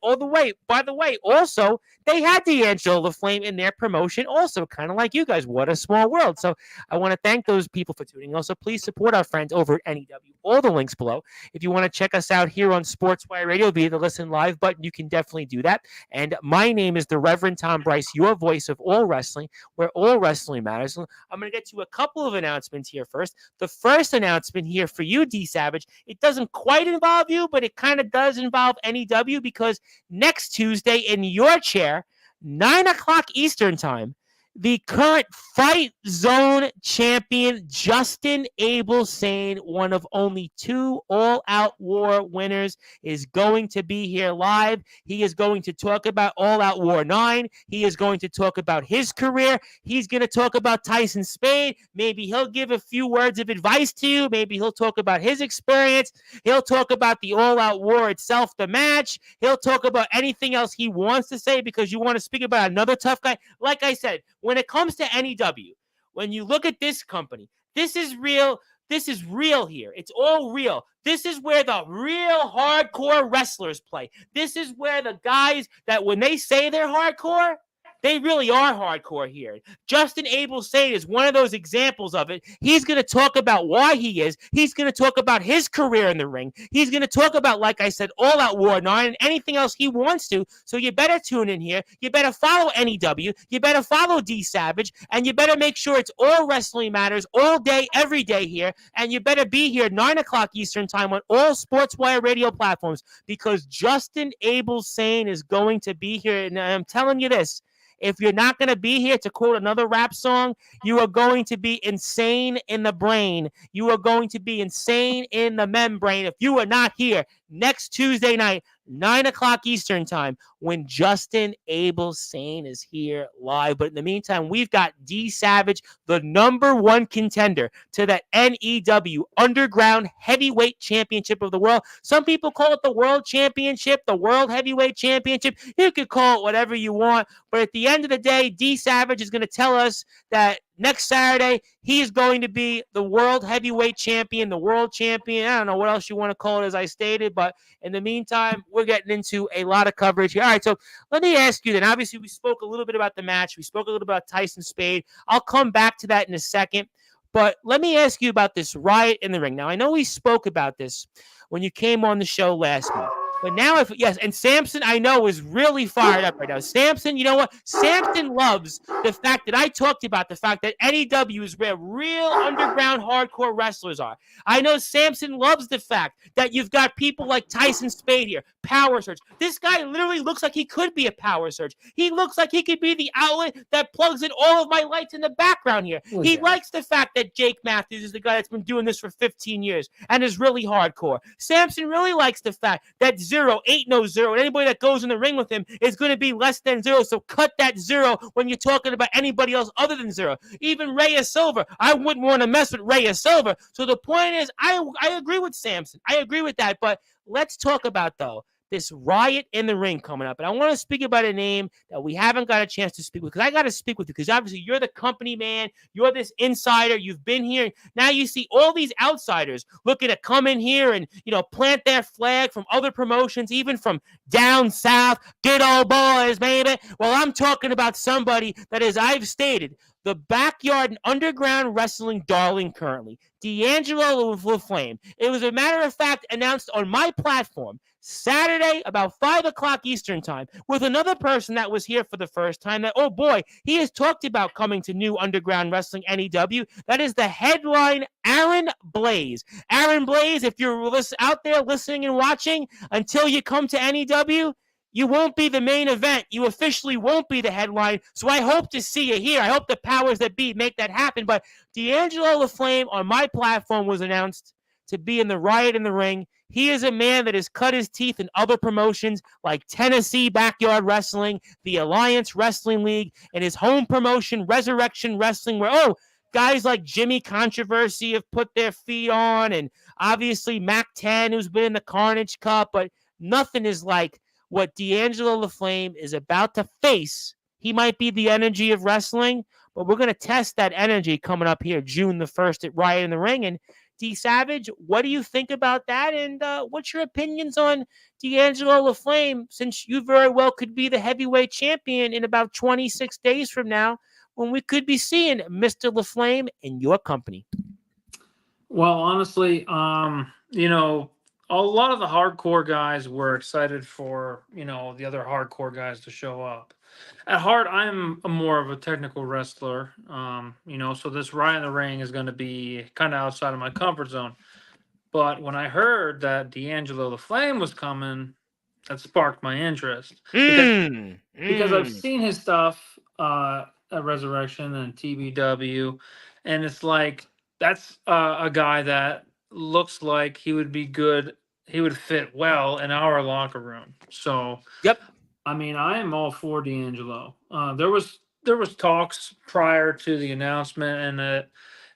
by the way, also, they had D'Angelo the Flame in their promotion also, kind of like you guys. What a small world. So I want to thank those people for tuning in. Also, please support our friends over at NEW. All the links below. If you want to check us out here on Sportswire Radio via the Listen Live button, you can definitely do that. And my name is the Reverend Tom Bryce, your voice of all wrestling, where all wrestling matters. I'm going to get to a couple of announcements here first. The first announcement here for you, D Savage, it doesn't quite involve you, but it kind of does involve NEW, because next Tuesday in your chair, 9 o'clock Eastern time, the current Fight Zone champion, Justin Abel Sane, one of only 2 All Out War winners, is going to be here live. He is going to talk about All Out War 9. He is going to talk about his career. He's going to talk about Tyson Spade. Maybe he'll give a few words of advice to you. Maybe he'll talk about his experience. He'll talk about the All Out War itself, the match. He'll talk about anything else he wants to say, because you want to speak about another tough guy. Like I said, when it comes to NEW, when you look at this company, this is real. This is real here. It's all real. This is where the real hardcore wrestlers play. This is where the guys that when they say they're hardcore, they really are hardcore here. Justin Abel Sane is one of those examples of it. He's going to talk about why he is. He's going to talk about his career in the ring. He's going to talk about, like I said, All Out War 9 and anything else he wants to. So you better tune in here. You better follow NEW. You better follow D Savage. And you better make sure it's all Wrestling Matters all day, every day here. And you better be here 9 o'clock Eastern time on all Sportswire radio platforms, because Justin Abel Sane is going to be here. And I'm telling you this. If you're not going to be here, to quote another rap song, you are going to be insane in the brain. You are going to be insane in the membrane if you are not here next Tuesday night, 9 o'clock Eastern time, when Justin Abel Sane is here live. But in the meantime, we've got D Savage, the #1 contender to the NEW Underground Heavyweight Championship of the world. Some people call it the World Championship, the World Heavyweight Championship. You could call it whatever you want. But at the end of the day, D Savage is going to tell us that next Saturday, he is going to be the World Heavyweight Champion, the World Champion. I don't know what else you want to call it, as I stated. But in the meantime, we're getting into a lot of coverage here. All right, so let me ask you then. Obviously, we spoke a little bit about the match. We spoke a little about Tyson Spade. I'll come back to that in a second. But let me ask you about this riot in the ring. Now, I know we spoke about this when you came on the show last week. But now, and Samson, I know, is really fired up right now. Samson, you know what? Samson loves the fact that I talked about the fact that NEW is where real underground hardcore wrestlers are. I know Samson loves the fact that you've got people like Tyson Spade here, Power Surge. This guy literally looks like he could be a Power Surge. He looks like he could be the outlet that plugs in all of my lights in the background here. Oh, he likes the fact that Jake Matthews is the guy that's been doing this for 15 years and is really hardcore. Samson really likes the fact that Zero ain't no zero, and anybody that goes in the ring with him is going to be less than zero, so cut that zero when you're talking about anybody else other than Zero. Even Rhea Silver, I wouldn't want to mess with Rhea Silver. So the point is, I agree with Samson. I agree with that, but let's talk about, though, this riot in the ring coming up. And I want to speak about a name that we haven't got a chance to speak with, because I got to speak with you, because obviously you're the company man. You're this insider. You've been here. Now you see all these outsiders looking to come in here and, plant their flag from other promotions, even from down south. Good old boys, baby. Well, I'm talking about somebody that, as I've stated, the backyard and underground wrestling darling currently, D'Angelo LaFlame. It was, a matter of fact, announced on my platform Saturday about 5 o'clock Eastern time with another person that was here for the first time that, oh boy, he has talked about coming to New Underground Wrestling NEW. That is the headline, Aaron Blaze. Aaron Blaze, if you're out there listening and watching, until you come to NEW, you won't be the main event. You officially won't be the headline. So I hope to see you here. I hope the powers that be make that happen. But D'Angelo LaFlame on my platform was announced to be in the riot in the ring. He is a man that has cut his teeth in other promotions like Tennessee Backyard Wrestling, the Alliance Wrestling League, and his home promotion, Resurrection Wrestling, where, guys like Jimmy Controversy have put their feet on, and obviously Mac 10, who's been in the Carnage Cup, but nothing is like what D'Angelo LaFlame is about to face. He might be the energy of wrestling, but we're going to test that energy coming up here June the 1st at Riot in the Ring. And D Savage, what do you think about that? And what's your opinions on D'Angelo LaFlame, since you very well could be the heavyweight champion in about 26 days from now, when we could be seeing Mr. LaFlame in your company? Well, honestly, a lot of the hardcore guys were excited for, the other hardcore guys to show up. At heart, I'm more of a technical wrestler, so this Riot in the Ring is going to be kind of outside of my comfort zone. But when I heard that D'Angelo LaFlame was coming, that sparked my interest. Because I've seen his stuff at Resurrection and TBW, and it's like, that's a guy that looks like he would be good. He would fit well in our locker room. So, yep. I mean, I am all for D'Angelo. There was talks prior to the announcement, and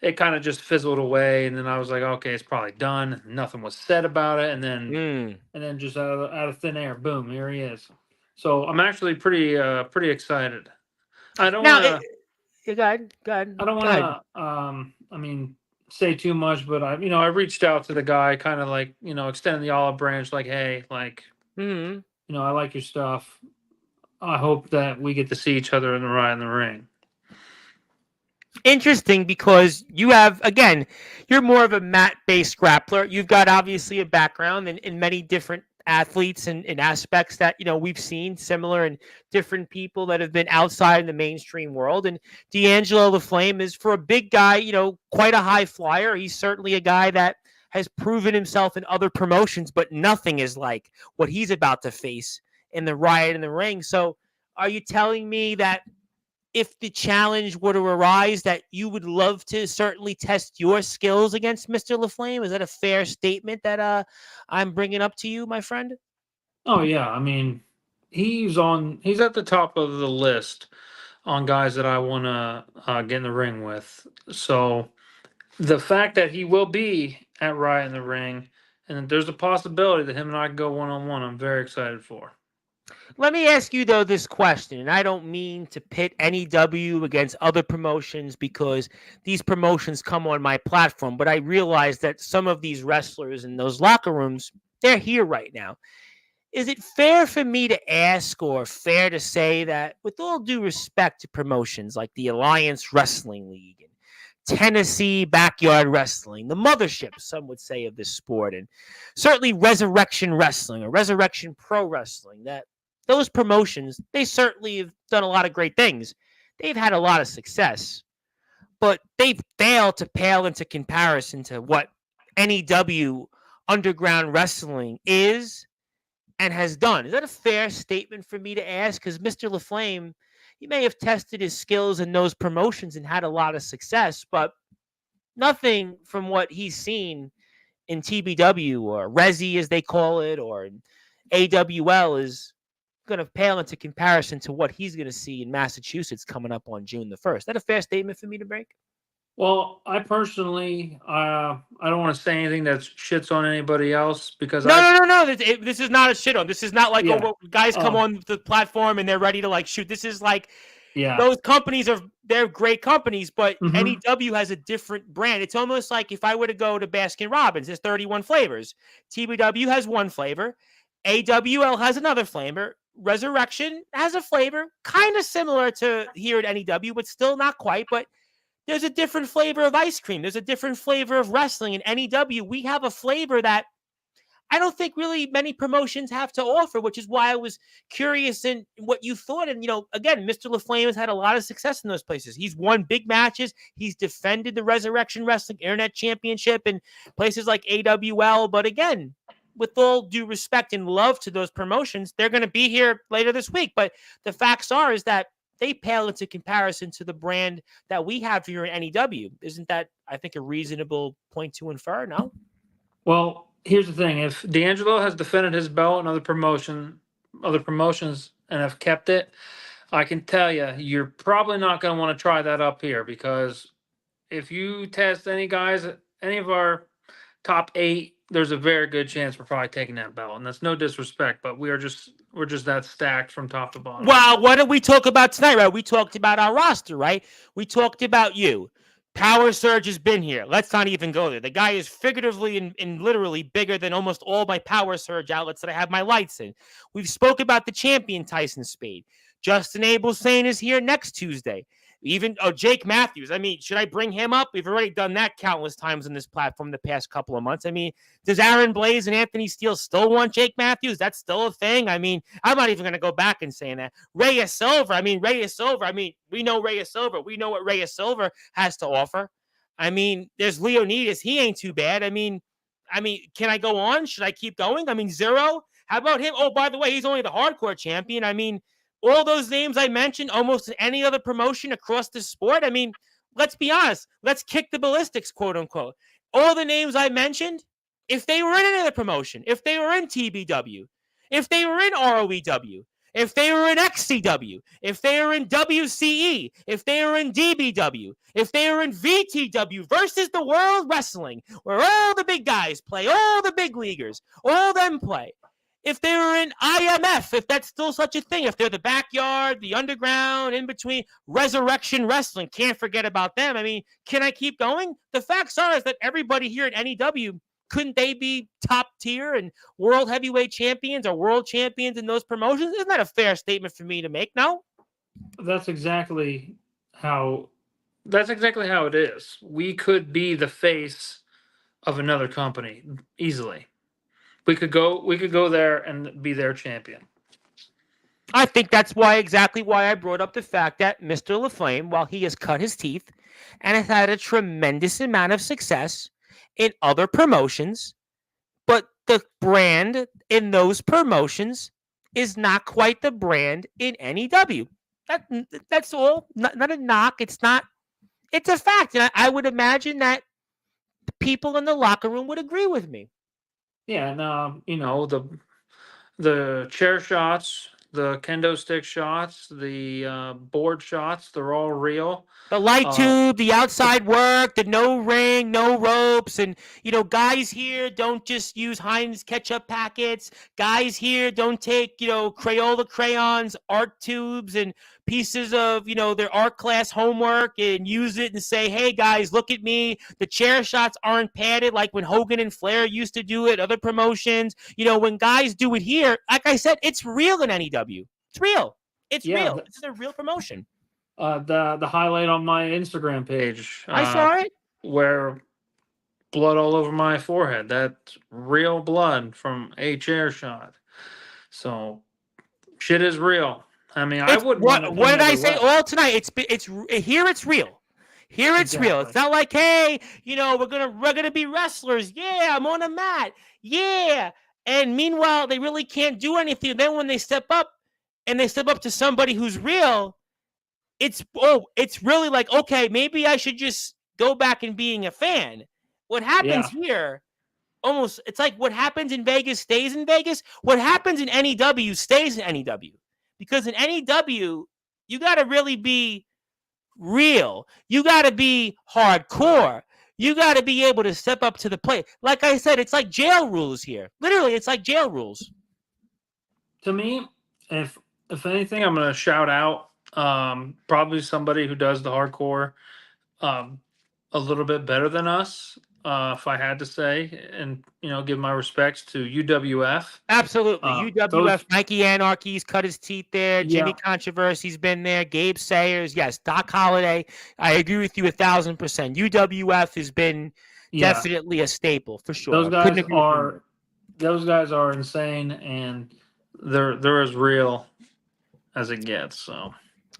it kind of just fizzled away. And then I was like, okay, it's probably done. Nothing was said about it, and then just out of thin air, boom, here he is. So I'm actually pretty excited. I don't want to. Go ahead. I don't want to. Say too much, but I reached out to the guy, kind of like, extending the olive branch, like, hey, like, I like your stuff. I hope that we get to see each other in the Riot in the Ring. Interesting, because you have, again, you're more of a mat-based grappler. You've got obviously a background in many different athletes and aspects that we've seen similar in different people that have been outside in the mainstream world. And D'Angelo LaFlame is, for a big guy, quite a high flyer. He's certainly a guy that has proven himself in other promotions, but nothing is like what he's about to face in the Riot in the Ring. So are you telling me that if the challenge were to arise, that you would love to certainly test your skills against Mr. LaFlame? Is that a fair statement that I'm bringing up to you, my friend? Oh yeah, I mean, he's at the top of the list on guys that I want to get in the ring with. So the fact that he will be at Riot in the Ring, and that there's a possibility that him and I can go one-on-one, I'm very excited for. Let me ask you, though, this question, and I don't mean to pit NEW against other promotions, because these promotions come on my platform, but I realize that some of these wrestlers in those locker rooms, they're here right now. Is it fair for me to ask, or fair to say, that with all due respect to promotions like the Alliance Wrestling League and Tennessee Backyard Wrestling, the mothership, some would say, of this sport, and certainly Resurrection Wrestling or Resurrection Pro Wrestling, that those promotions, they certainly have done a lot of great things. They've had a lot of success, but they've failed to pale into comparison to what NEW Underground Wrestling is and has done. Is that a fair statement for me to ask? Because Mr. LaFlame, he may have tested his skills in those promotions and had a lot of success, but nothing from what he's seen in TBW or Resi, as they call it, or AWL is going to pale into comparison to what he's going to see in Massachusetts coming up on June the 1st. Is that a fair statement for me to make? Well, I personally, I don't want to say anything that shits on anybody else, because no. This is not a shit on. This is not like guys come on the platform and they're ready to like shoot. This is like, those companies they're great companies, but NEW has a different brand. It's almost like if I were to go to Baskin Robbins, there's 31 flavors. TBW has one flavor. AWL has another flavor. Resurrection has a flavor kind of similar to here at NEW, but still not quite. But there's a different flavor of ice cream. There's a different flavor of wrestling. In NEW, we have a flavor that I don't think really many promotions have to offer, which is why I was curious in what you thought. And, again, Mr. LaFlame has had a lot of success in those places. He's won big matches. He's defended the Resurrection Wrestling Internet Championship in places like AWL. But again, with all due respect and love to those promotions, they're going to be here later this week. But the facts is that they pale into comparison to the brand that we have here in NEW. Isn't that, I think, a reasonable point to infer? No? Well, Here's the thing: if D'Angelo has defended his belt in other promotions, and have kept it, I can tell you, you're probably not going to want to try that up here, because if you test any of our top 8, there's a very good chance we're probably taking that belt. And that's no disrespect, but we're just that stacked from top to bottom. Well, what did we talk about tonight, right? We talked about our roster, right? We talked about you. Power Surge has been here. Let's not even go there. The guy is figuratively and literally bigger than almost all my Power Surge outlets that I have my lights in. We've spoke about the champion Tyson Spade. Justin Abel Sane is here next Tuesday. Even Jake Matthews. I mean, should I bring him up? We've already done that countless times on this platform the past couple of months. I mean, does Aaron Blaze and Anthony Steele still want Jake Matthews? That's still a thing. I mean, I'm not even going to go back and saying that. Reyes Silva. I mean, we know Reyes Silva. We know what Reyes Silva has to offer. I mean, there's Leonidas. He ain't too bad. I mean, can I go on? Should I keep going? I mean, Zero. How about him? Oh, by the way, he's only the hardcore champion. I mean, all those names I mentioned, almost any other promotion across the sport. I mean, let's be honest. Let's kick the ballistics, quote unquote. All the names I mentioned, if they were in another promotion, if they were in TBW, if they were in ROEW, if they were in XCW, if they were in WCE, if they were in DBW, if they were in VTW versus the World Wrestling, where all the big guys play, all the big leaguers, all them play. If they were in IMF, if that's still such a thing, if they're the backyard, the underground, in between, Resurrection Wrestling, can't forget about them. I mean, can I keep going? The facts are is that everybody here at NEW, couldn't they be top tier and world heavyweight champions or world champions in those promotions? Isn't that a fair statement for me to make? No? That's exactly how it is. We could be the face of another company easily. We could go there and be their champion. I think that's exactly why I brought up the fact that Mr. LaFlame, while he has cut his teeth and has had a tremendous amount of success in other promotions, but the brand in those promotions is not quite the brand in NEW. That's all. Not a knock. It's not. It's a fact. And I would imagine that people in the locker room would agree with me. Yeah, and the chair shots, the kendo stick shots, the board shots, they're all real. The light tube, the outside work, the no ring, no ropes. And, guys here don't just use Heinz ketchup packets. Guys here don't take, Crayola crayons, art tubes, and pieces of, their art class homework and use it and say, hey, guys, look at me. The chair shots aren't padded like when Hogan and Flair used to do it, other promotions. When guys do it here, like I said, it's real in NEW. It's real. It's real. It's a real promotion. The highlight on my Instagram page. I saw it. Where blood all over my forehead. That's real blood from a chair shot. So shit is real. I mean, I wouldn't. What did I say all tonight? It's here. It's real. Here it's real. It's not like, hey, we're gonna be wrestlers. Yeah, I'm on a mat. Yeah, and meanwhile they really can't do anything. Then when they step up to somebody who's real, it's really like, okay, maybe I should just go back and being a fan. What happens here? Almost, it's like what happens in Vegas stays in Vegas. What happens in NEW stays in NEW. Because in NEW, you got to really be real. You got to be hardcore. You got to be able to step up to the plate. Like I said, it's like jail rules here. Literally, it's like jail rules. To me, if anything, I'm going to shout out probably somebody who does the hardcore a little bit better than us. If I had to say, and give my respects to UWF. Absolutely, UWF. Mikey Anarchy's cut his teeth there. Jimmy Controversy's been there. Gabe Sayers, yes. Doc Holliday. I agree with you 1,000%. UWF has been definitely a staple for sure. Those guys are insane, and they're as real as it gets. So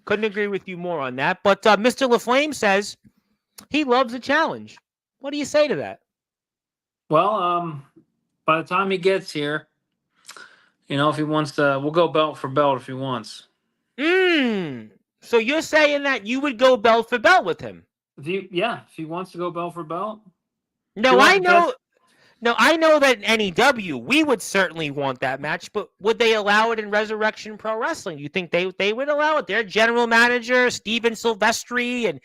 couldn't agree with you more on that. But Mr. LaFlame says he loves a challenge. What do you say to that? Well, by the time he gets here, if he wants to, we'll go belt for belt if he wants. So you're saying that you would go belt for belt with him? If he wants to go belt for belt. No, I know. No, I know that in NEW we would certainly want that match, but would they allow it in Resurrection Pro Wrestling? You think they would allow it? Their general manager Steven Silvestri and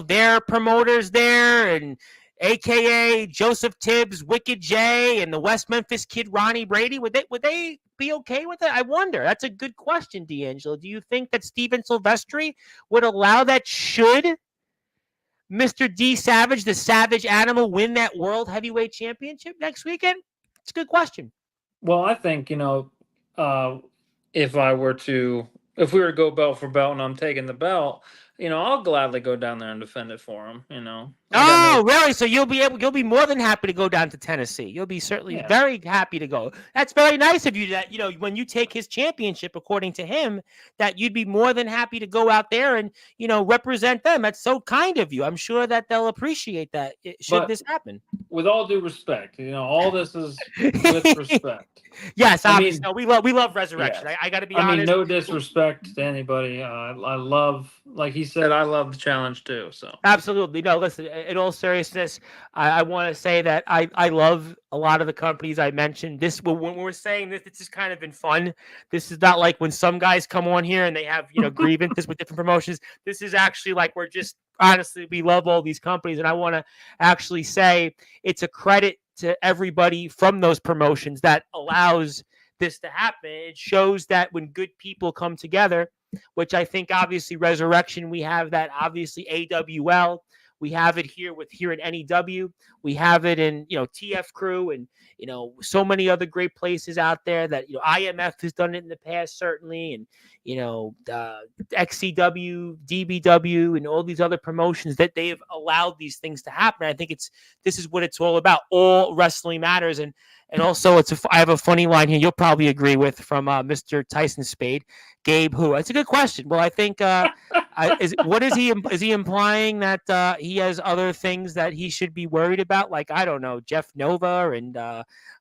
their promoters there and AKA Joseph Tibbs, Wicked J, and the West Memphis Kid Ronnie Brady, would they be okay with it? I wonder. That's a good question, D'Angelo. Do you think that Steven Silvestri would allow that? Should Mr. D Savage, the Savage Animal, win that World Heavyweight Championship next weekend? It's a good question. Well, I think, if we were to go belt for belt and I'm taking the belt, I'll gladly go down there and defend it for him. Oh, really? So you'll be more than happy to go down to Tennessee. You'll be certainly very happy to go. That's very nice of you that, when you take his championship, according to him, that you'd be more than happy to go out there and, represent them. That's so kind of you. I'm sure that they'll appreciate that should this happen. With all due respect, all this is with respect. Yes, obviously. We love Resurrection. Yeah. I got to be honest. No disrespect to anybody. I love, like he said, I love the challenge too. So absolutely. No, listen, in all seriousness, I want to say that I love a lot of the companies I mentioned. When we're saying this has kind of been fun. This is not like when some guys come on here and they have, grievances with different promotions. This is actually like we're just, honestly, we love all these companies. And I want to actually say it's a credit to everybody from those promotions that allows this to happen. It shows that when good people come together, which I think obviously Resurrection, we have that obviously AWL, we have it here in NEW, we have it in TF Crew and so many other great places out there that IMF has done it in the past certainly, and XCW, DBW, and all these other promotions that they have allowed these things to happen. I think this is what it's all about. All wrestling matters, and also I have a funny line here you'll probably agree with from Mr. Tyson Spade. Gabe, who? That's a good question. Well, I think is he implying that he has other things that he should be worried about? Like, I don't know, Jeff Nova and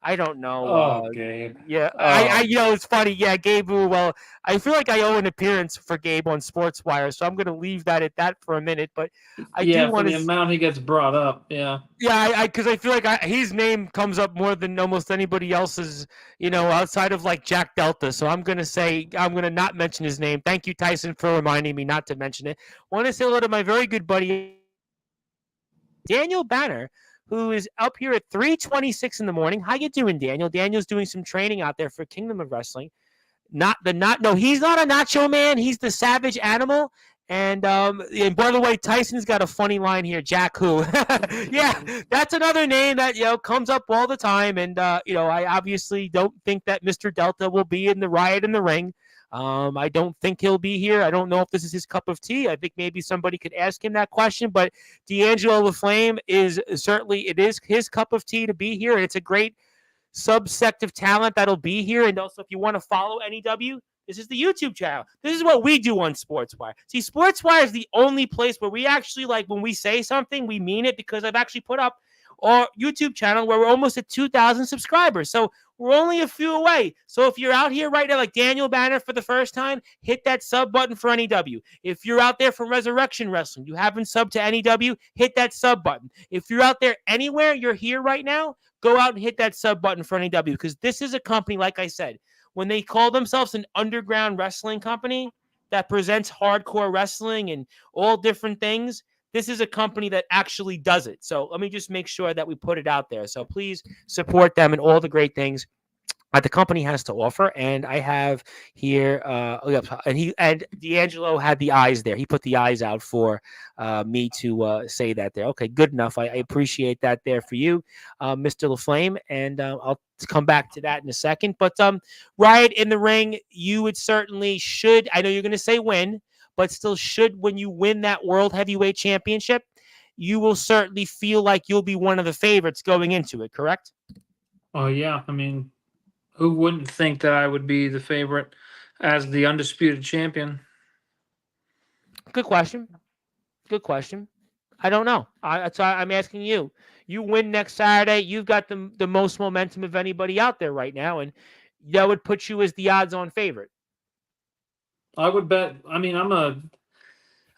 I don't know. Gabe. Yeah, I it's funny. Yeah, Gabe. Well, I feel like I owe an appearance for Gabe on Sportswire, so I'm going to leave that at that for a minute. But I do want the amount he gets brought up. Yeah. Yeah, because I feel like his name comes up more than almost anybody else's, outside of like Jack Delta. So I'm going to not mention his name. Thank you, Tyson, for reminding me not to mention it. I want to say hello to my very good buddy, Daniel Banner, who is up here at 3:26 in the morning. How you doing, Daniel? Daniel's doing some training out there for Kingdom of Wrestling. He's not a Nacho Man. He's the Savage Animal. And by the way, Tyson's got a funny line here, Jack Who. Yeah, that's another name that, comes up all the time. And, I obviously don't think that Mr. Delta will be in the Riot in the Ring. I don't think he'll be here. I don't know if this is his cup of tea. I think maybe somebody could ask him that question. But D'Angelo the Flame is his cup of tea to be here. And it's a great subsect of talent that'll be here. And also, if you want to follow NEW, this is the YouTube channel. This is what we do on Sportswire. See, Sportswire is the only place where we actually, like, when we say something, we mean it, because I've actually put up our YouTube channel where we're almost at 2,000 subscribers. So we're only a few away. So if you're out here right now, like Daniel Banner for the first time, hit that sub button for NEW. If you're out there from Resurrection Wrestling, you haven't subbed to NEW, hit that sub button. If you're out there anywhere, you're here right now, go out and hit that sub button for NEW, because this is a company, like I said, when they call themselves an underground wrestling company that presents hardcore wrestling and all different things, this is a company that actually does it. So let me just make sure that we put it out there. So please support them and all the great things the company has to offer. And I have here, and D'Angelo had the eyes there. He put the eyes out for me to say that there. Okay, good enough. I appreciate that there for you, Mr. LaFlame. And I'll come back to that in a second. But Riot in the Ring, you would certainly should. I know you're going to say win, but still should, when you win that World Heavyweight Championship, you will certainly feel like you'll be one of the favorites going into it, correct? Oh, yeah. I mean, who wouldn't think that I would be the favorite as the undisputed champion? Good question. I don't know. That's why I'm asking you. You win next Saturday. You've got the most momentum of anybody out there right now, and that would put you as the odds-on favorite. I would bet. I mean, I don't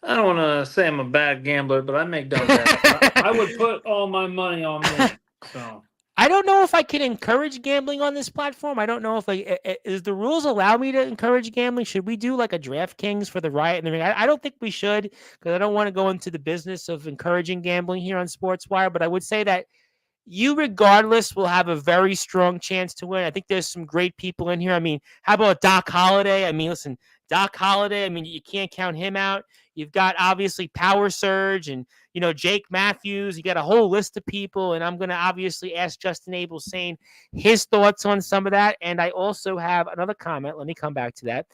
want to say I'm a bad gambler, but I make dumb bets. I would put all my money on me. So I don't know if I can encourage gambling on this platform. I don't know if is the rules allow me to encourage gambling. Should we do like a DraftKings for the Riot in the Ring? I don't think we should because I don't want to go into the business of encouraging gambling here on Sportswire. But I would say that you, regardless, will have a very strong chance to win. I think there's some great people in here. I mean, how about Doc Holliday? I mean, listen, Doc Holliday, I mean, you can't count him out. You've got obviously Power Surge and, Jake Matthews. You got a whole list of people. And I'm going to obviously ask Justin Abel Sane his thoughts on some of that. And I also have another comment. Let me come back to that.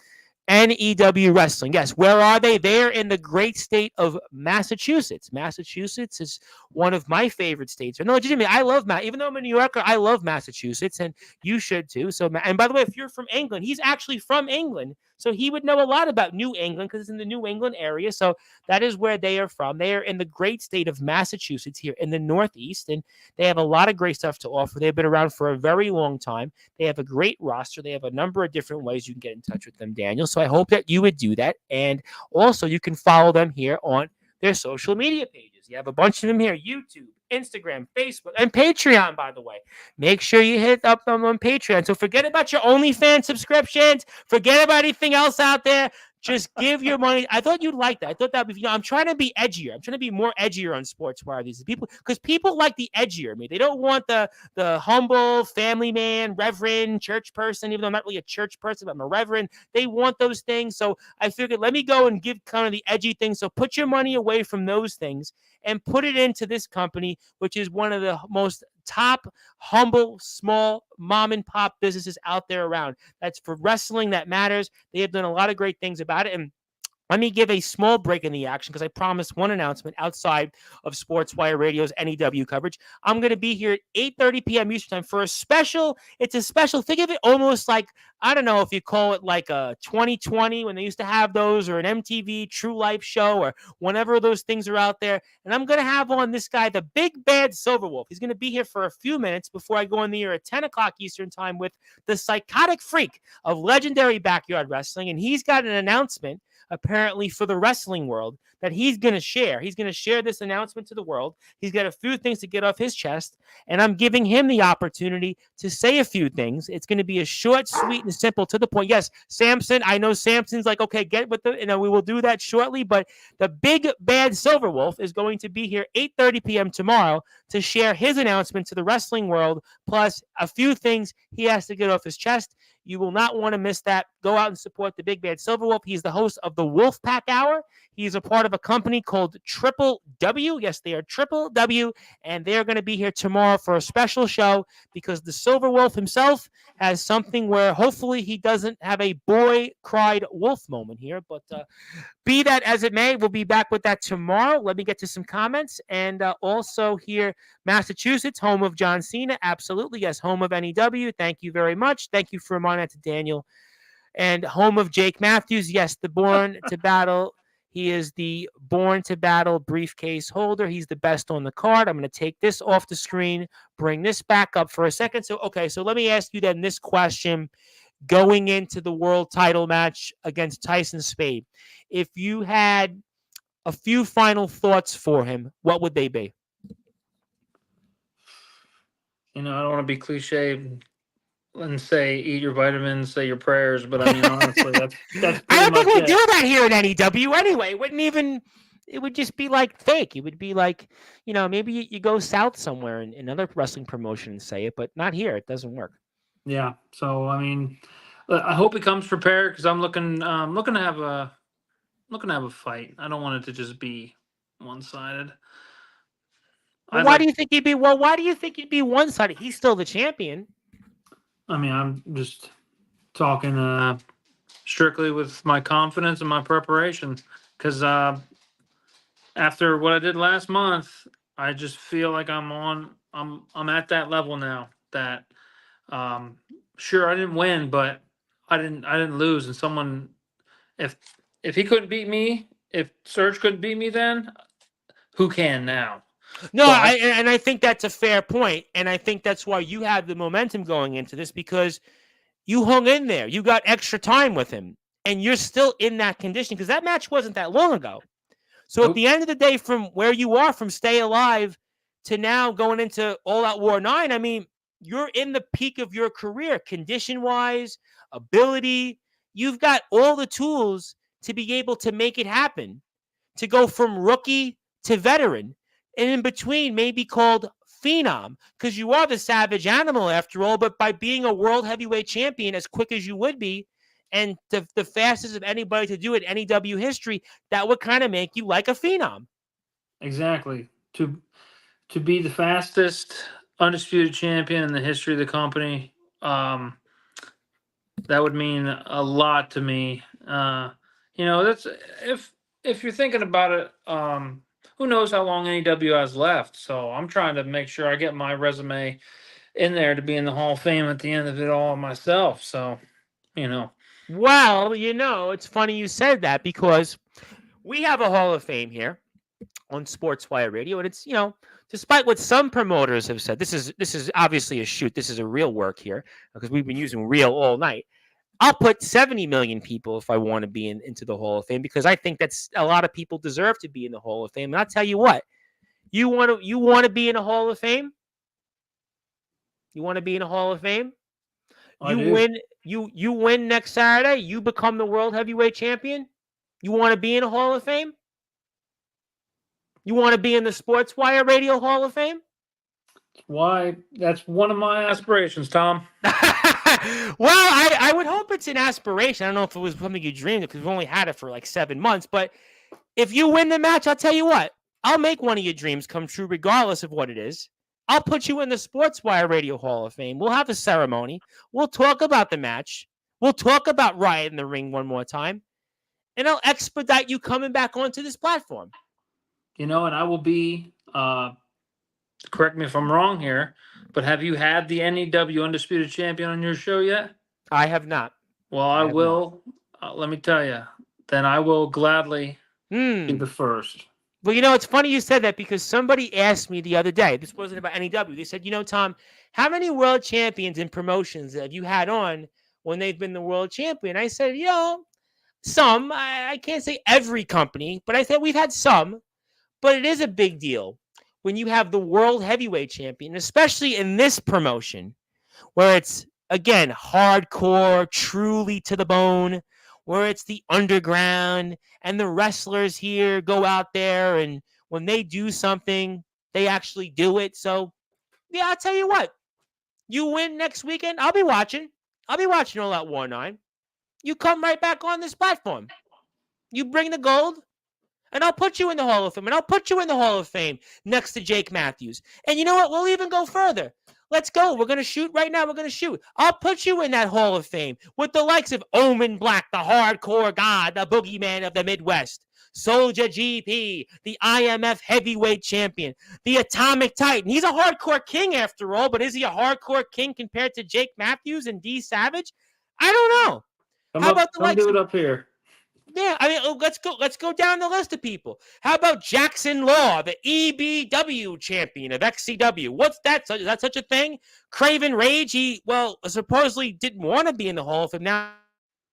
NEW Wrestling. Yes, where are they? They're in the great state of Massachusetts. Massachusetts is one of my favorite states. No, legitimately, I love even though I'm a New Yorker, I love Massachusetts, and you should too. So, and by the way, if you're from England, he's actually from England, so he would know a lot about New England because it's in the New England area. So that is where they are from. They are in the great state of Massachusetts here in the Northeast, and they have a lot of great stuff to offer. They've been around for a very long time. They have a great roster. They have a number of different ways you can get in touch with them, Daniel. So I hope that you would do that. And also, you can follow them here on their social media pages. You have a bunch of them here: YouTube, Instagram, Facebook, and Patreon, by the way. Make sure you hit up them on Patreon. So forget about your OnlyFans subscriptions. Forget about anything else out there. Just give your money. I thought you'd like that. I thought that would be, I'm trying to be edgier. I'm trying to be more edgier on Sportswire. These people, because people like the edgier me. They don't want the humble family man, reverend, church person, even though I'm not really a church person, but I'm a reverend. They want those things. So I figured, let me go and give kind of the edgy things. So put your money away from those things and put it into this company, which is one of the most top, humble, small, mom and pop businesses out there around. That's for wrestling that matters. They have done a lot of great things about it. And let me give a small break in the action because I promised one announcement outside of Sportswire Radio's NEW coverage. I'm going to be here at 8:30 p.m. Eastern Time for a special. It's a special. Think of it almost like, I don't know if you call it like a 2020 when they used to have those, or an MTV True Life show, or whenever those things are out there. And I'm going to have on this guy, the Big Bad Silverwolf. He's going to be here for a few minutes before I go on the air at 10 o'clock Eastern Time with the psychotic freak of legendary backyard wrestling. And he's got an announcement apparently for the wrestling world that he's going to share. He's going to share this announcement to the world. He's got a few things to get off his chest, and I'm giving him the opportunity to say a few things. It's going to be a short, sweet, and simple, to the point. Yes, Samson, I know Samson's like, okay, get with the, we will do that shortly, but the Big Bad Silverwolf is going to be here 8:30 p.m. tomorrow to share his announcement to the wrestling world, plus a few things he has to get off his chest. You will not want to miss that. Go out and support the Big Bad Silverwolf. He's the host of the Wolfpack Hour. He's a part of a company called Triple W. Yes, they are Triple W, and they're going to be here tomorrow for a special show because the Silverwolf himself has something where hopefully he doesn't have a boy cried wolf moment here. But be that as it may, we'll be back with that tomorrow. Let me get to some comments. And also here, Massachusetts, home of John Cena. Absolutely. Yes, home of NEW. Thank you very much. Thank you for reminding that to Daniel. And home of Jake Matthews. Yes, the Born to Battle. He is the Born to Battle briefcase holder. He's the best on the card. I'm going to take this off the screen, bring this back up for a second. So let me ask you then this question going into the world title match against Tyson Spade. If you had a few final thoughts for him, what would they be? I don't want to be cliche and say eat your vitamins, say your prayers, but I mean honestly, that's I don't think we do that here at NEW anyway. It would just be like fake. It would be like, maybe you go south somewhere in another wrestling promotion and say it, but not here. It doesn't work. Yeah. So I mean, I hope he comes prepared because I'm looking to have a fight. I don't want it to just be one-sided. Why do you think he'd be? Well, why do you think he'd be one-sided? He's still the champion. I mean, I'm just talking strictly with my confidence and my preparation because after what I did last month, I just feel like I'm at that level now that sure I didn't win, but I didn't lose. And someone, if he couldn't beat me, if Surge couldn't beat me, then who can now? No, I think that's a fair point, and I think that's why you have the momentum going into this because you hung in there. You got extra time with him, and you're still in that condition because that match wasn't that long ago. So at the end of the day, from where you are, from Stay Alive to now going into All Out War 9, I mean, you're in the peak of your career, condition-wise, ability. You've got all the tools to be able to make it happen, to go from rookie to veteran. And in between, maybe called phenom, because you are the savage animal after all. But by being a world heavyweight champion as quick as you would be, and the fastest of anybody to do it in NEW history, that would kind of make you like a phenom. Exactly. To be the fastest undisputed champion in the history of the company, that would mean a lot to me. That's if you're thinking about it, who knows how long NEW has left? So I'm trying to make sure I get my resume in there to be in the Hall of Fame at the end of it all myself. So, Well, it's funny you said that, because we have a Hall of Fame here on Sportswire Radio, and it's, despite what some promoters have said, this is obviously a shoot. This is a real work here, because we've been using real all night. I'll put 70 million people if I want to be into the Hall of Fame, because I think that's a lot of people deserve to be in the Hall of Fame. And I'll tell you what, you want to be in a Hall of Fame? You want to be in a Hall of Fame? You win next Saturday, you become the world heavyweight champion. You want to be in a Hall of Fame? You want to be in the Sportswire Radio Hall of Fame? Why? That's one of my aspirations, Tom. Well, I would hope it's an aspiration. I don't know if it was something you dreamed of, because we've only had it for like 7 months. But if you win the match, I'll tell you what, I'll make one of your dreams come true regardless of what it is. I'll put you in the Sportswire Radio Hall of Fame. We'll have a ceremony. We'll talk about the match. We'll talk about Riot in the Ring one more time. And I'll expedite you coming back onto this platform. And I will be, correct me if I'm wrong here, but have you had the NEW Undisputed Champion on your show yet? I have not. Well, I will. Let me tell you. Then I will gladly be the first. Well, it's funny you said that, because somebody asked me the other day, this wasn't about NEW. They said, Tom, how many world champions and promotions have you had on when they've been the world champion? I said, some. I can't say every company, but I said we've had some. But it is a big deal when you have the world heavyweight champion, especially in this promotion, where it's, again, hardcore, truly to the bone, where it's the underground, and the wrestlers here go out there, and when they do something, they actually do it. So, yeah, I'll tell you what. You win next weekend, I'll be watching. I'll be watching All Out War 9. You come right back on this platform. You bring the gold, and I'll put you in the Hall of Fame. And I'll put you in the Hall of Fame next to Jake Matthews. And you know what? We'll even go further. Let's go. We're going to shoot right now. We're going to shoot. I'll put you in that Hall of Fame with the likes of Omen Black, the hardcore god, the boogeyman of the Midwest. Soldier GP, the IMF heavyweight champion, the Atomic Titan. He's a hardcore king after all, but is he a hardcore king compared to Jake Matthews and D Savage? I don't know. How about the likes? Do it up here. Yeah, I mean, let's go down the list of people. How about Jackson Law, the EBW champion of XCW? What's that? Is that such a thing? Craven Rage, he supposedly didn't want to be in the Hall of Fame. Now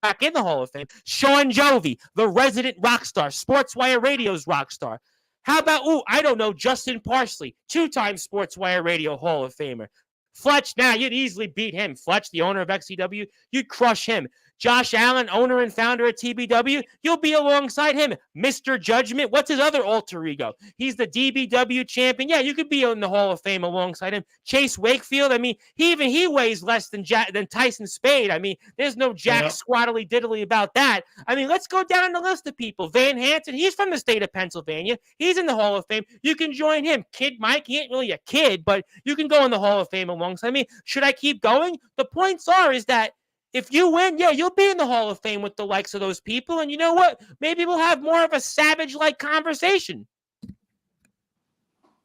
back in the Hall of Fame. Sean Jovi, the resident rock star, Sportswire Radio's rock star. How about, I don't know, Justin Parsley, 2-time Sportswire Radio Hall of Famer. Fletch, you'd easily beat him. Fletch, the owner of XCW, you'd crush him. Josh Allen, owner and founder of TBW, you'll be alongside him. Mr. Judgment, what's his other alter ego? He's the DBW champion. Yeah, you could be in the Hall of Fame alongside him. Chase Wakefield, I mean, he weighs less than Tyson Spade. I mean, there's no jack squattily diddly about that. I mean, let's go down the list of people. Van Hansen, he's from the state of Pennsylvania. He's in the Hall of Fame. You can join him. Kid Mike, he ain't really a kid, but you can go in the Hall of Fame alongside me. Should I keep going? The points is that if you win, you'll be in the Hall of Fame with the likes of those people. And you know what? Maybe we'll have more of a savage-like conversation.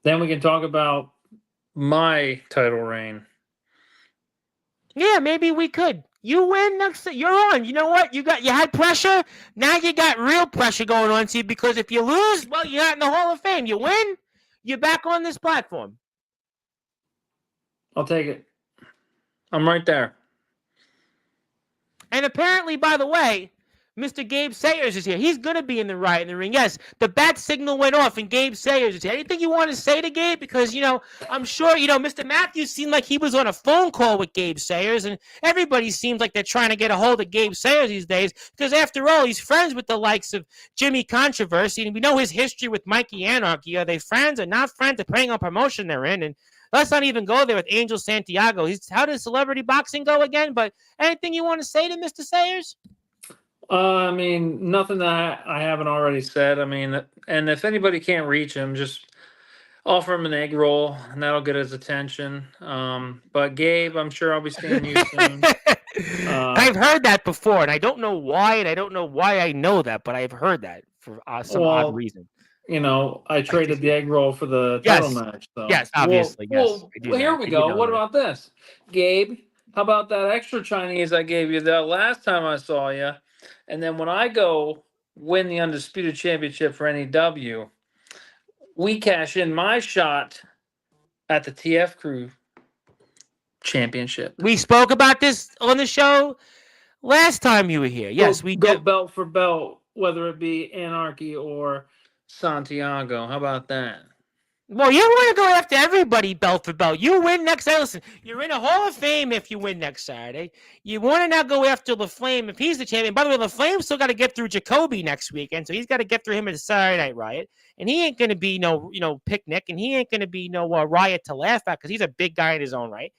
Then we can talk about my title reign. Yeah, maybe we could. You win next. You're on. You know what? You had pressure. Now you got real pressure going on to you, because if you lose, well, you're not in the Hall of Fame. You win, you're back on this platform. I'll take it. I'm right there. And apparently, by the way, Mr. Gabe Sayers is here. He's going to be in the Riot in the Ring. Yes, the bat signal went off and Gabe Sayers is here. Anything you want to say to Gabe? Because, I'm sure, Mr. Matthews seemed like he was on a phone call with Gabe Sayers, and everybody seems like they're trying to get a hold of Gabe Sayers these days because, after all, he's friends with the likes of Jimmy Controversy, and we know his history with Mikey Anarchy. Are they friends or not friends, depending on promotion they're in? And let's not even go there with Angel Santiago. How does celebrity boxing go again? But anything you want to say to Mr. Sayers? I mean, nothing that I haven't already said. I mean, and if anybody can't reach him, just offer him an egg roll, and that'll get his attention. But Gabe, I'm sure I'll be seeing you soon. I've heard that before, and I don't know why, and I don't know why I know that, but I've heard that for some odd reason. I traded the egg roll for the title match. So. Yes, obviously. Well, here we go. What about this, Gabe? How about that extra Chinese I gave you the last time I saw you? And then when I go win the Undisputed Championship for NEW, we cash in my shot at the TF Crew Championship. We spoke about this on the show last time you were here. Yes, we go belt for belt, whether it be Anarchy or Santiago. How about that? Well, you want to go after everybody belt for belt. You win next Saturday. Listen, you're in a Hall of Fame if you win next Saturday. You want to now go after LaFlame if he's the champion. By the way, LaFlame's still got to get through Jacoby next weekend, so he's got to get through him at the Saturday Night Riot. And he ain't going to be no, picnic, and he ain't going to be no Riot to laugh at because he's a big guy in his own right.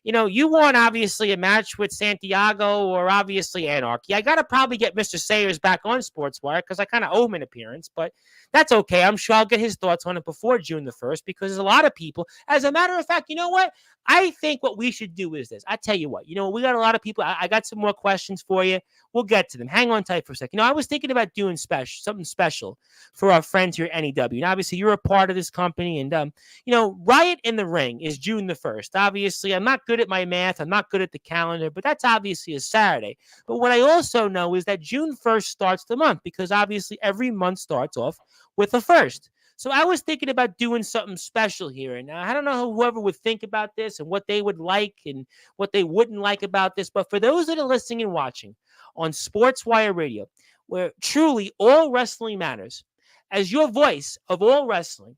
You want obviously a match with Santiago or obviously Anarchy. I got to probably get Mr. Sayers back on Sportswire because I kind of owe him an appearance, but that's okay. I'm sure I'll get his thoughts on it before June the 1st because there's a lot of people. As a matter of fact, you know what? I think what we should do is this. I tell you what, we got a lot of people. I got some more questions for you. We'll get to them. Hang on tight for a second. I was thinking about doing something special for our friends here at NEW. And obviously, you're a part of this company. And, Riot in the Ring is June the 1st. Obviously, I'm not good at my math. I'm not good at the calendar, but that's obviously a Saturday. But what I also know is that June 1st starts the month because obviously every month starts off with the 1st. So I was thinking about doing something special here. And I don't know whoever would think about this and what they would like and what they wouldn't like about this. But for those that are listening and watching on Sportswire Radio, where truly all wrestling matters, as your voice of all wrestling,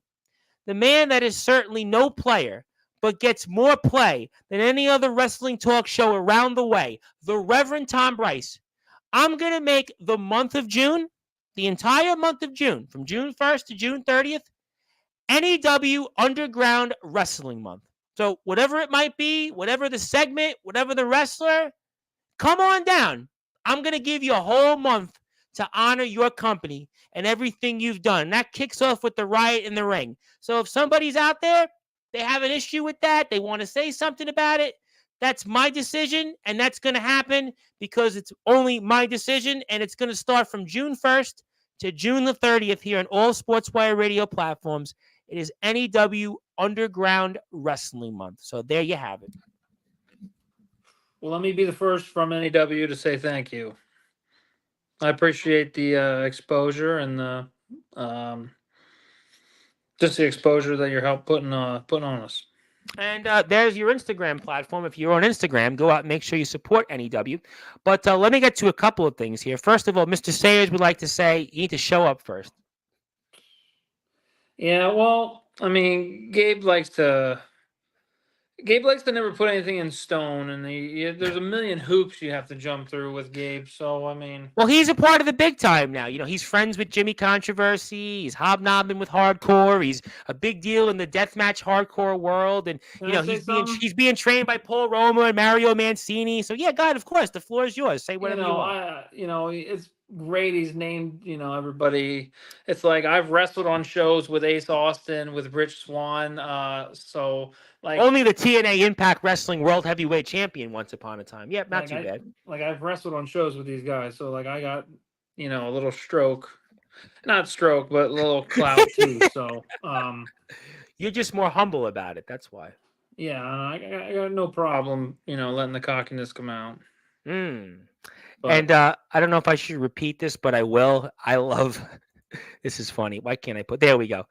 the man that is certainly no player, but gets more play than any other wrestling talk show around the way, the Reverend Tom Bryce, I'm going to make the month of June, the entire month of June, from June 1st to June 30th, NEW Underground Wrestling Month. So whatever it might be, whatever the segment, whatever the wrestler, come on down. I'm going to give you a whole month to honor your company and everything you've done. And that kicks off with the Riot in the Ring. So if somebody's out there, they have an issue with that, they want to say something about it, that's my decision, and that's going to happen because it's only my decision, and it's going to start from June 1st to June the 30th here on all Sportswire radio platforms. It is NEW Underground Wrestling Month. So there you have it. Well, let me be the first from NEW to say thank you. I appreciate the exposure and the just the exposure that you're putting on us. And there's your Instagram platform. If you're on Instagram, go out and make sure you support NEW. But let me get to a couple of things here. First of all, Mr. Sayers would like to say you need to show up first. Yeah, well, I mean, Gabe likes to never put anything in stone, and there's a million hoops you have to jump through with Gabe. So, I mean, well, he's a part of the big time now. He's friends with Jimmy Controversy. He's hobnobbing with hardcore. He's a big deal in the deathmatch hardcore world, and he's being trained by Paul Roma and Mario Mancini. So, yeah, God, of course, the floor is yours. Say whatever you want. It's great. He's named, everybody. It's like I've wrestled on shows with Ace Austin, with Rich Swann. So. Like, only the TNA Impact Wrestling World Heavyweight Champion once upon a time. Yep, not too bad. Like I've wrestled on shows with these guys, so like I got, a little stroke, not stroke, but a little clout too. So you're just more humble about it. That's why. Yeah, I got no problem, letting the cockiness come out. But, and I don't know if I should repeat this, but I will. I love. This is funny. Why can't I put? There we go.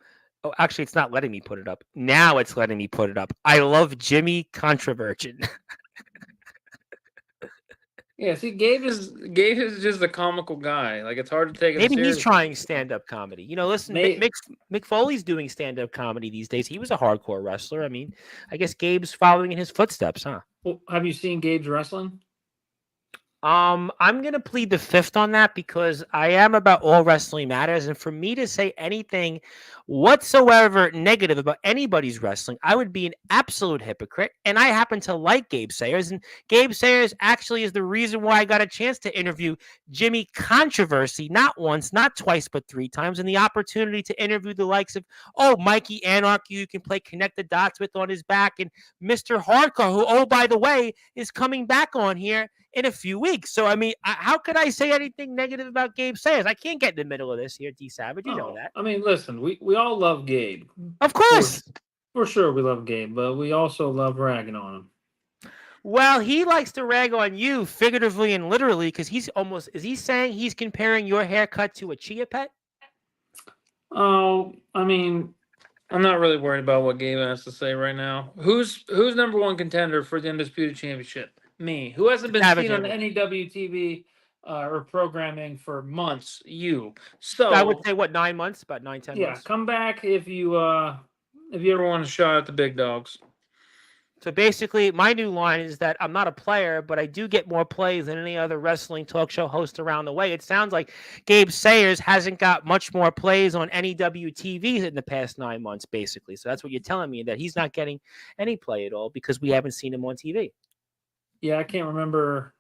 Oh, actually, it's not letting me put it up. Now it's letting me put it up. I love Jimmy Controversion. Yeah, see, Gabe is just a comical guy. Like it's hard to take him Maybe he's seriously. trying stand-up comedy. Listen, May Mick Foley's doing stand-up comedy these days. He was a hardcore wrestler. I mean, I guess Gabe's following in his footsteps, huh? well, have you seen Gabe's wrestling? I'm gonna plead the fifth on that because I am about all wrestling matters, and for me to say anything whatsoever negative about anybody's wrestling, I would be an absolute hypocrite. And I happen to like Gabe Sayers, and Gabe Sayers actually is the reason why I got a chance to interview Jimmy Controversy not once, not twice, but three times, and the opportunity to interview the likes of Mikey Anarchy, who can play connect the dots with on his back, and Mr. Hardcore, who by the way is coming back on here in a few weeks. So, I mean, how could I say anything negative about Gabe Sayers? I can't get in the middle of this here, D Savage. You know that. I mean, listen, we all love Gabe. Of course. For sure we love Gabe, but we also love ragging on him. Well, he likes to rag on you figuratively and literally because is he saying he's comparing your haircut to a chia pet? Oh, I mean, I'm not really worried about what Gabe has to say right now. Who's number one contender for the Undisputed Championship? Me. Who hasn't been Savage seen on Hammer. any WTV or programming for months? You. I would say what, 9 months? About 9, 10 months. Yeah, come back if you ever want a shot at the big dogs. So basically, my new line is that I'm not a player, but I do get more plays than any other wrestling talk show host around the way. It sounds like Gabe Sayers hasn't got much more plays on any WTVs in the past 9 months, basically. So that's what you're telling me, that he's not getting any play at all because we haven't seen him on TV. Yeah, I can't remember.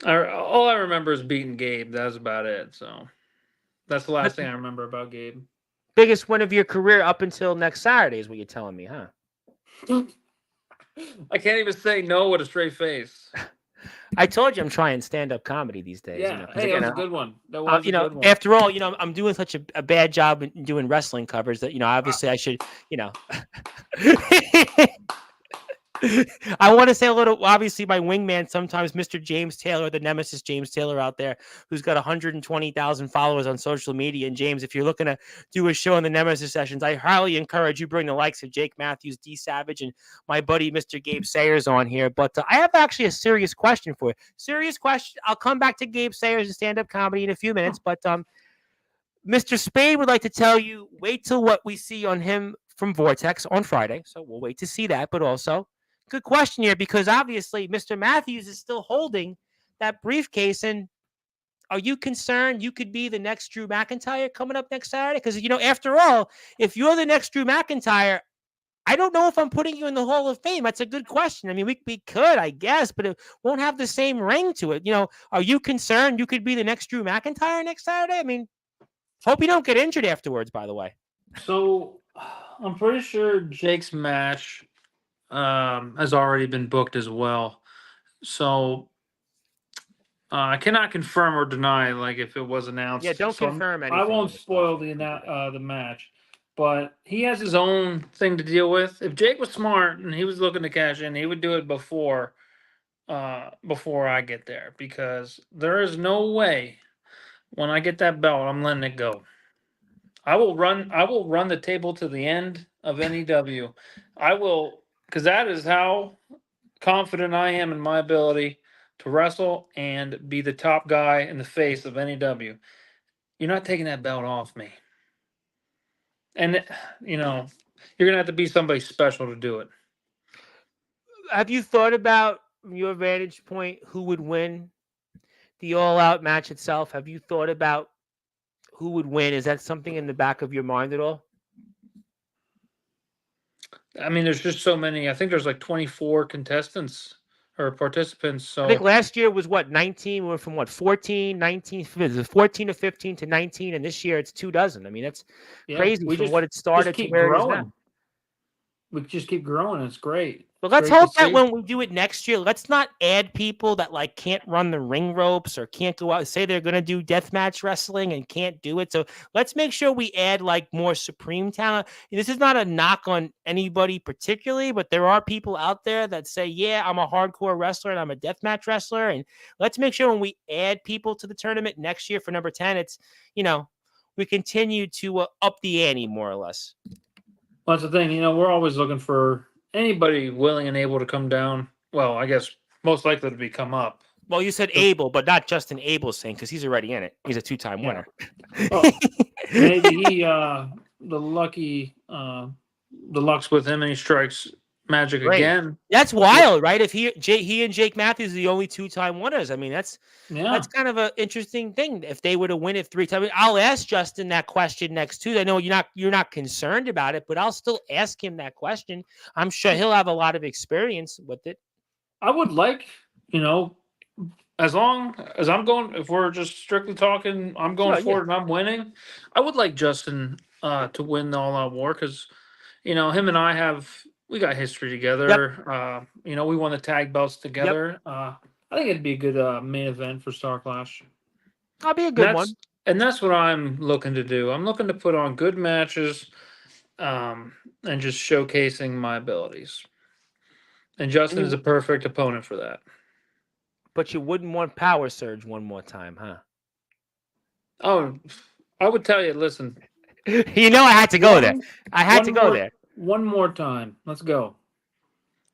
All I remember is beating Gabe. That's about it. So that's the last thing I remember about Gabe. Biggest win of your career up until next Saturday is what you're telling me, huh? I can't even say no with a straight face. I told you I'm trying stand-up comedy these days. Yeah, hey, that was a good one. That was a good one. After all, I'm doing such a bad job in doing wrestling covers that, obviously I should, I want to say a little, obviously my wingman sometimes, Mr. James Taylor, the nemesis James Taylor out there, who's got 120,000 followers on social media. And James, if you're looking to do a show in the nemesis sessions, I highly encourage you bring the likes of Jake Matthews, D Savage, and my buddy, Mr. Gabe Sayers on here. But I have actually a serious question for you. Serious question. I'll come back to Gabe Sayers and stand-up comedy in a few minutes. But Mr. Spade would like to tell you, wait till what we see on him from Vortex on Friday. So we'll wait to see that. But also, good question here, because obviously Mr. Matthews is still holding that briefcase. And are you concerned you could be the next Drew McIntyre coming up next Saturday? Because, after all, if you're the next Drew McIntyre, I don't know if I'm putting you in the Hall of Fame. That's a good question. I mean, we could, I guess, but it won't have the same ring to it. Are you concerned you could be the next Drew McIntyre next Saturday? I mean, hope you don't get injured afterwards, by the way. So I'm pretty sure Jake's match has already been booked as well. So I cannot confirm or deny, like, if it was announced. Yeah, don't confirm anything. I won't spoil the match, but he has his own thing to deal with. If Jake was smart and he was looking to cash in, he would do it before I get there, because there is no way when I get that belt I'm letting it go. I will run the table to the end of NEW. I will, because that is how confident I am in my ability to wrestle and be the top guy in the face of NEW. You're not taking that belt off me. And, you're going to have to be somebody special to do it. Have you thought about, from your vantage point, who would win the all-out match itself? Have you thought about who would win? Is that something in the back of your mind at all? I mean, there's just so many. I think there's like 24 contestants or participants. So I think last year was 19. We went from 14, 19, 14 to 15 to 19, and this year it's 24. I mean, that's crazy from what it started to where it is now. We just keep growing. It's great. But let's hope that when we do it next year, let's not add people that can't run the ring ropes or can't go out and say they're going to do deathmatch wrestling and can't do it. So let's make sure we add more supreme talent. This is not a knock on anybody particularly, but there are people out there that say, yeah, I'm a hardcore wrestler and I'm a deathmatch wrestler. And let's make sure when we add people to the tournament next year for number 10, it's, we continue to up the ante more or less. Well, that's the thing. We're always looking for anybody willing and able to come down. Well, I guess most likely to come up. Well, you said Abel, but not Justin Abel's thing because he's already in it. He's a 2-time Yeah. winner. Oh, maybe the lucky, the luck's with him and he strikes magic Great. again. That's wild, right? If he and Jake Matthews are the only 2-time winners, I mean that's Yeah. kind of an interesting thing. If they were to win it 3 times, I'll ask Justin that question next Tuesday. I know you're not concerned about it, but I'll still ask him that question. I'm sure he'll have a lot of experience with it. I would like, you know, as long as I'm going, if we're just strictly talking, I'm going Sure, yeah. forward and I'm winning. I would like Justin to win the All Out War because, him and we got history Yep. together. We won the tag belts Yep. together. I think it'd be a good main event for Star Clash. That'll be a And good that's one. and that's what I'm looking to do. I'm looking to put on good matches, and just showcasing my abilities. And Justin is a perfect opponent for that. But you wouldn't want Power Surge one more time, huh? Oh, I would tell you, listen, I had to go there. I had to go there. one more time. Let's go.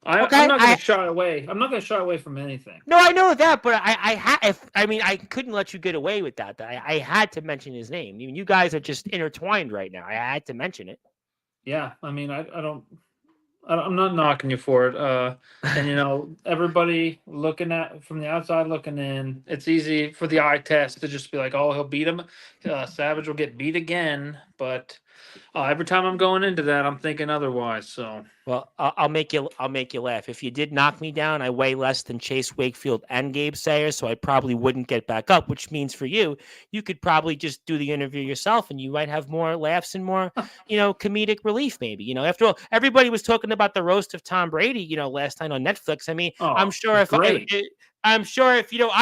Okay, I'm not going to shy away. I'm not going to shy away from anything. No, I know that, but I couldn't let you get away with that. I had to mention his name. I mean, you guys are just intertwined right now. I had to mention it. Yeah, I mean, I'm not knocking you for it. And everybody looking at from the outside looking in, it's easy for the eye test to just be like, "Oh, he'll beat him. Savage will get beat again." But every time I'm going into that, I'm thinking otherwise. So, well, I'll make you laugh. If you did knock me down, I weigh less than Chase Wakefield and Gabe Sayers, so I probably wouldn't get back up. Which means for you, you could probably just do the interview yourself, and you might have more laughs and more, comedic relief. Maybe, after all, everybody was talking about the roast of Tom Brady, last night on Netflix. I mean, I'm sure if I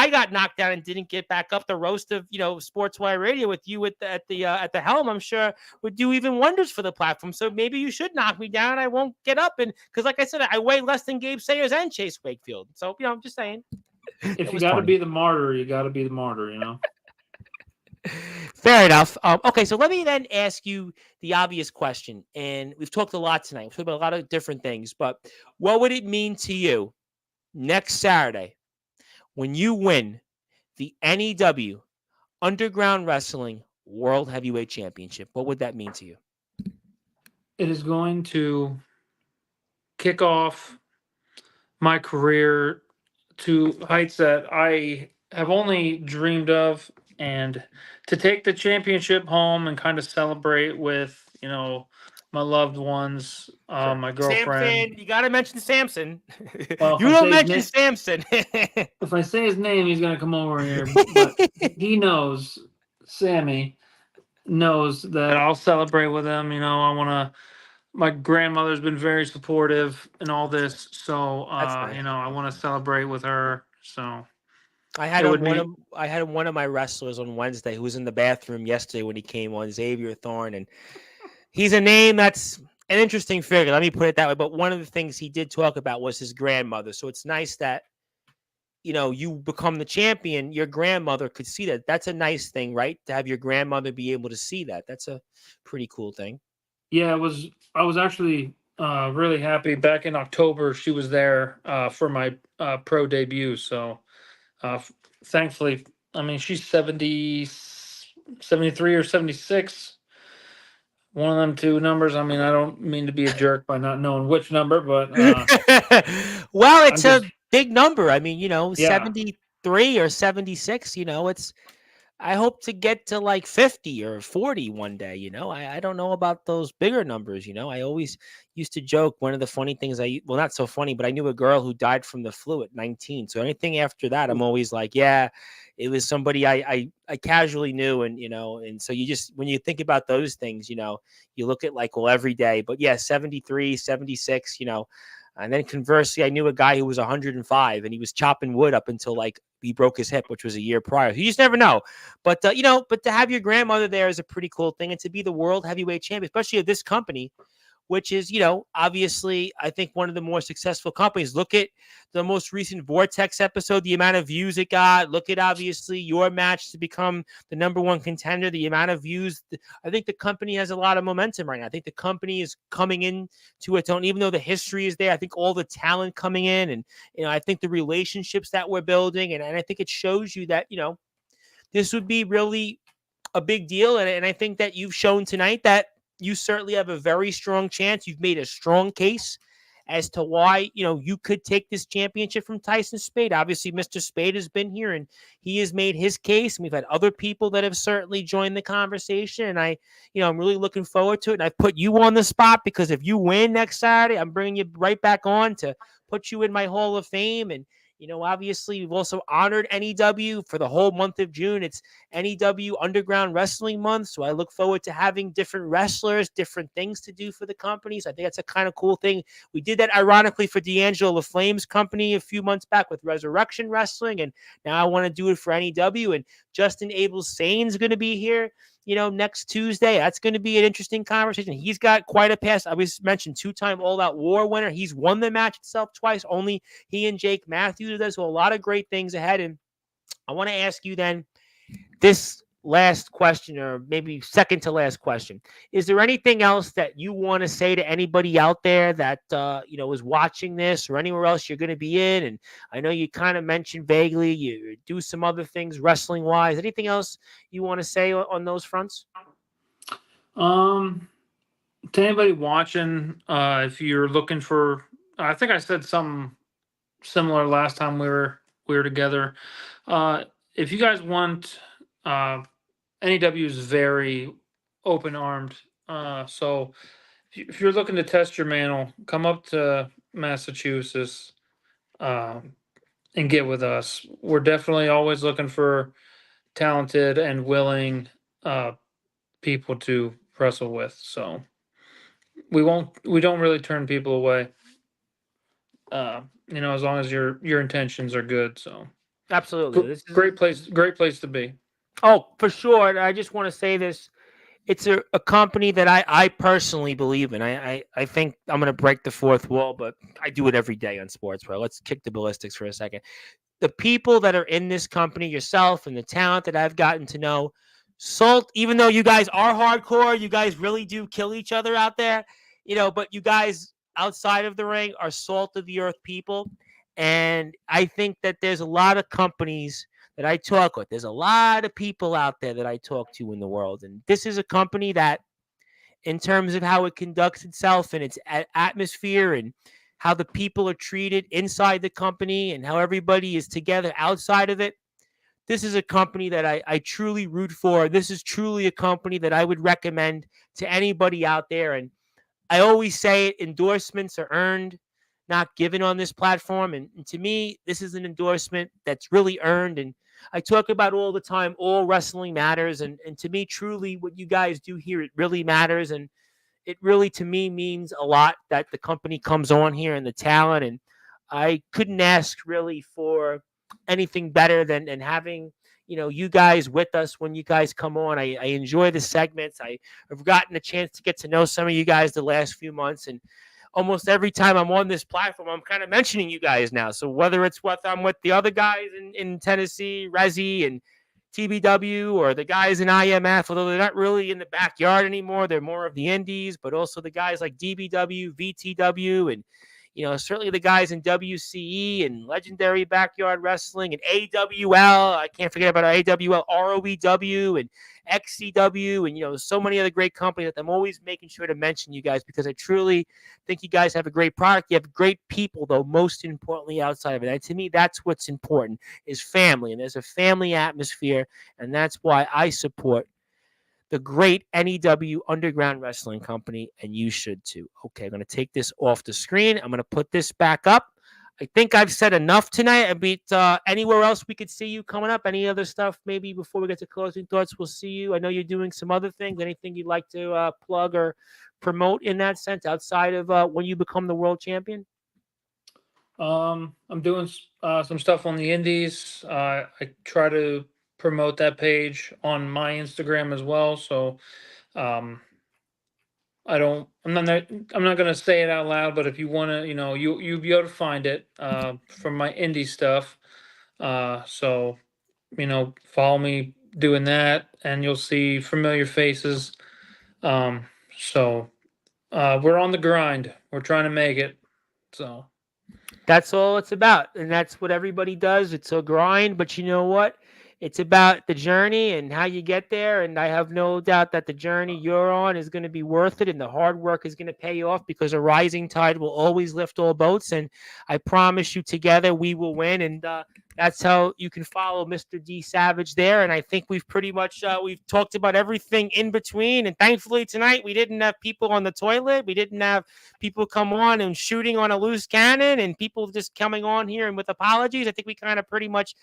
got knocked down and didn't get back up, the roast of Sportswire Radio with you at the helm, I'm sure would do even wonders for the platform. So maybe you should knock me down. I won't get up, and because like I said, I weigh less than Gabe Sayers and Chase Wakefield. So I'm just saying. If you got to be the martyr, you got to be the martyr. Fair enough. Okay, so let me then ask you the obvious question. And we've talked a lot tonight. We've talked about a lot of different things, but what would it mean to you next Saturday when you win the NEW Underground Wrestling World Heavyweight Championship? What would that mean to you? It is going to kick off my career to heights that I have only dreamed of, and to take the championship home and kind of celebrate with my loved ones, Sure. my girlfriend. Samson, you got to mention Samson. Well, You don't mention Samson. If I say his name, he's going to come over here. But he knows, Sammy knows that I'll celebrate with him. My grandmother's been very supportive in all this. So, That's nice. I want to celebrate with her. So I had one of my wrestlers on Wednesday who was in the bathroom yesterday when he came on, Xavier Thorne, and he's a name that's an interesting figure. Let me put it that way. But one of the things he did talk about was his grandmother. So it's nice that you become the champion. Your grandmother could see that. That's a nice thing, right? To have your grandmother be able to see that. That's a pretty cool thing. Yeah, I was actually really happy. Back in October, she was there for my pro debut. So thankfully, I mean, she's 73 or 76. One of them two numbers. I mean, I don't mean to be a jerk by not knowing which number, but well, it's a big number. I mean, 73 or 76, I hope to get to like 50 or 40 one day. I don't know about those bigger numbers. I always used to joke. One of the funny things not so funny, but I knew a girl who died from the flu at 19. So anything after that, I'm always like, yeah, it was somebody I casually knew. And so when you think about those things, you look at like, well, every day, but yeah, 73, 76, and then conversely, I knew a guy who was 105 and he was chopping wood up until like he broke his hip, which was a year prior. You just never know. But, but to have your grandmother there is a pretty cool thing. And to be the world heavyweight champion, especially of this company, which is, obviously, I think one of the more successful companies. Look at the most recent Vortex episode, the amount of views it got. Look at, obviously, your match to become the number one contender, the amount of views. I think the company has a lot of momentum right now. I think the company is coming in to its own, even though the history is there. I think all the talent coming in, and, I think the relationships that we're building, and I think it shows you that, this would be really a big deal. And I think that you've shown tonight that you certainly have a very strong chance. You've made a strong case as to why, you could take this championship from Tyson Spade. Obviously, Mr. Spade has been here and he has made his case. And we've had other people that have certainly joined the conversation. And I'm really looking forward to it. And I've put you on the spot because if you win next Saturday, I'm bringing you right back on to put you in my Hall of Fame. And, obviously, we've also honored NEW for the whole month of June. It's NEW Underground Wrestling Month. So I look forward to having different wrestlers, different things to do for the companies. I think that's a kind of cool thing. We did that ironically for D'Angelo LaFlame's company a few months back with Resurrection Wrestling. And now I want to do it for NEW. And Justin Abel Sane's going to be here, next Tuesday. That's going to be an interesting conversation. He's got quite a past. I was mentioned 2-time All Out War winner. He's won the match itself twice. Only he and Jake Matthews do that. So a lot of great things ahead. And I want to ask you then this last question, or maybe second to last question. Is there anything else that you want to say to anybody out there that, is watching this or anywhere else you're going to be in? And I know you kind of mentioned vaguely you do some other things wrestling wise. Anything else you want to say on those fronts? To anybody watching, if you're looking for, I think I said something similar last time we were together. If you guys want, NEW is very open armed. So if you're looking to test your mantle, come up to Massachusetts, and get with us. We're definitely always looking for talented and willing people to wrestle with. So we don't really turn people away. As long as your intentions are good. So Absolutely. This is great place to be. Oh, for sure. And I just want to say this. It's a company that I personally believe in. I think I'm going to break the fourth wall, but I do it every day on Sportswire. Let's kick the ballistics for a second. The people that are in this company, yourself and the talent that I've gotten to know, even though you guys are hardcore, you guys really do kill each other out there, but you guys outside of the ring are salt of the earth people. And I think that there's a lot of companies that I talk with. There's a lot of people out there that I talk to in the world. And this is a company that, in terms of how it conducts itself and its atmosphere and how the people are treated inside the company and how everybody is together outside of it, this is a company that I truly root for. This is truly a company that I would recommend to anybody out there. And I always say it, endorsements are earned, not given on this platform. And to me, this is an endorsement that's really earned. And I talk about all the time, all wrestling matters. And to me, truly, what you guys do here, it really matters. And it really, to me, means a lot that the company comes on here and the talent. And I couldn't ask really for anything better than having you guys with us when you guys come on. I enjoy the segments. I've gotten a chance to get to know some of you guys the last few months, and almost every time I'm on this platform, I'm kind of mentioning you guys now. So whether it's what I'm with the other guys in Tennessee, Resi and TBW, or the guys in IMF, although they're not really in the backyard anymore, they're more of the indies, but also the guys like DBW, VTW, and certainly the guys in WCE and Legendary Backyard Wrestling and AWL. I can't forget about AWL, ROEW, and XCW, and so many other great companies that I'm always making sure to mention you guys, because I truly think you guys have a great product. You have great people, though, most importantly outside of it. And to me, that's what's important, is family. And there's a family atmosphere, and that's why I support the great NEW Underground Wrestling Company, and you should too. Okay, I'm going to take this off the screen. I'm going to put this back up. I think I've said enough tonight. I mean, anywhere else we could see you coming up? Any other stuff maybe before we get to closing thoughts? We'll see you. I know you're doing some other things. Anything you'd like to plug or promote in that sense outside of when you become the world champion? I'm doing some stuff on the indies. I try to promote that page on my Instagram as well. So I'm not gonna say it out loud, but if you wanna, you'll be able to find it from my indie stuff. So follow me doing that, and you'll see familiar faces. Um, so we're on the grind. We're trying to make it. So That's all it's about. And that's what everybody does. It's a grind, but you know what? It's about the journey and how you get there. And I have no doubt that the journey you're on is going to be worth it and the hard work is going to pay off because a rising tide will always lift all boats. And I promise you, together we will win. And that's how you can follow Mr. D Savage there. And I think we've pretty much we've talked about everything in between. And thankfully tonight we didn't have people on the toilet. We didn't have people come on and shooting on a loose cannon and people just coming on here and with apologies. I think we kind of pretty much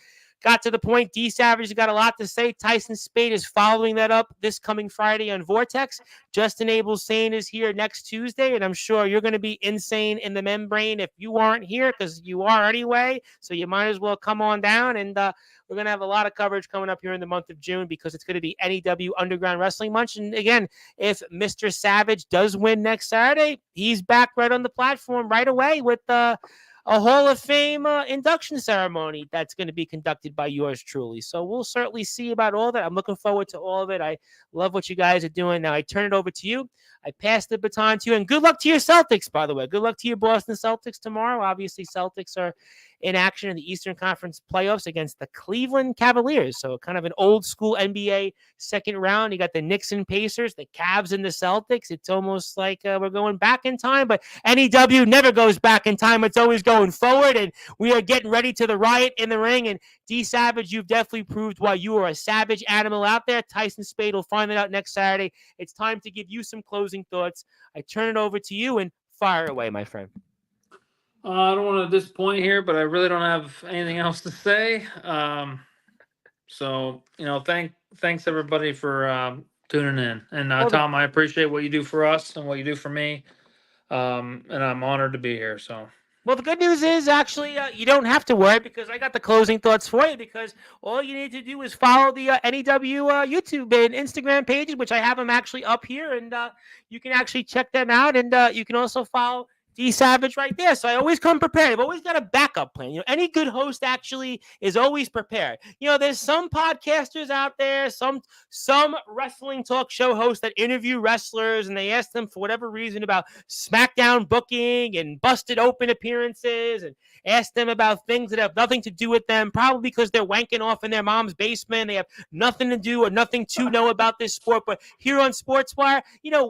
got to the point. D Savage has got a lot to say. Tyson Spade is following that up this coming Friday on Vortex. Justin Abel Sane is here next Tuesday, and I'm sure you're going to be insane in the membrane if you aren't here because you are anyway. So you might as well come on down, and we're going to have a lot of coverage coming up here in the month of June because it's going to be NEW Underground Wrestling Month. And again, if Mr. Savage does win next Saturday, he's back right on the platform right away with a Hall of Fame induction ceremony that's going to be conducted by yours truly. So we'll certainly see about all that. I'm looking forward to all of it. I love what you guys are doing. Now I turn it over to you. I pass the baton to you, and good luck to your Celtics, by the way. Good luck to your Boston Celtics tomorrow. Obviously, Celtics are in action in the Eastern Conference playoffs against the Cleveland Cavaliers. So kind of an old school NBA second round. You got the Knicks and Pacers, the Cavs and the Celtics. It's almost like we're going back in time, but NEW never goes back in time. It's always going forward, and we are getting ready to the riot in the ring. And D Savage, you've definitely proved why you are a savage animal out there. Tyson Spade will find it out next Saturday. It's time to give you some closing thoughts. I turn it over to you and fire away, my friend. I don't want to disappoint here, but I really don't have anything else to say. So thanks everybody for tuning in. And Tom, I appreciate what you do for us and what you do for me. And I'm honored to be here. So. Well, the good news is actually you don't have to worry because I got the closing thoughts for you because all you need to do is follow the NEW YouTube and Instagram pages, which I have them actually up here, and you can actually check them out, and you can also follow D Savage right there. So I always come prepared. I've always got a backup plan. Any good host actually is always prepared. There's some podcasters out there, some wrestling talk show hosts that interview wrestlers and they ask them for whatever reason about SmackDown booking and busted open appearances and ask them about things that have nothing to do with them, probably because they're wanking off in their mom's basement. They have nothing to do or nothing to know about this sport. But here on Sportswire,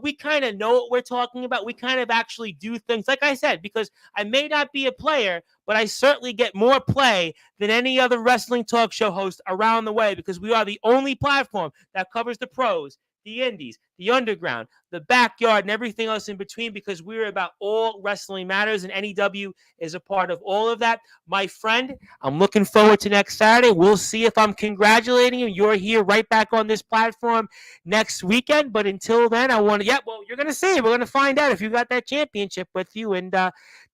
we kind of know what we're talking about. We kind of actually do things, like I said, because I may not be a player, but I certainly get more play than any other wrestling talk show host around the way because we are the only platform that covers the pros, the indies, the underground, the backyard, and everything else in between because we're about all wrestling matters, and NEW is a part of all of that. My friend, I'm looking forward to next Saturday. We'll see if I'm congratulating you. You're here right back on this platform next weekend, but until then, I want to, you're going to see it. We're going to find out if you got that championship with you, and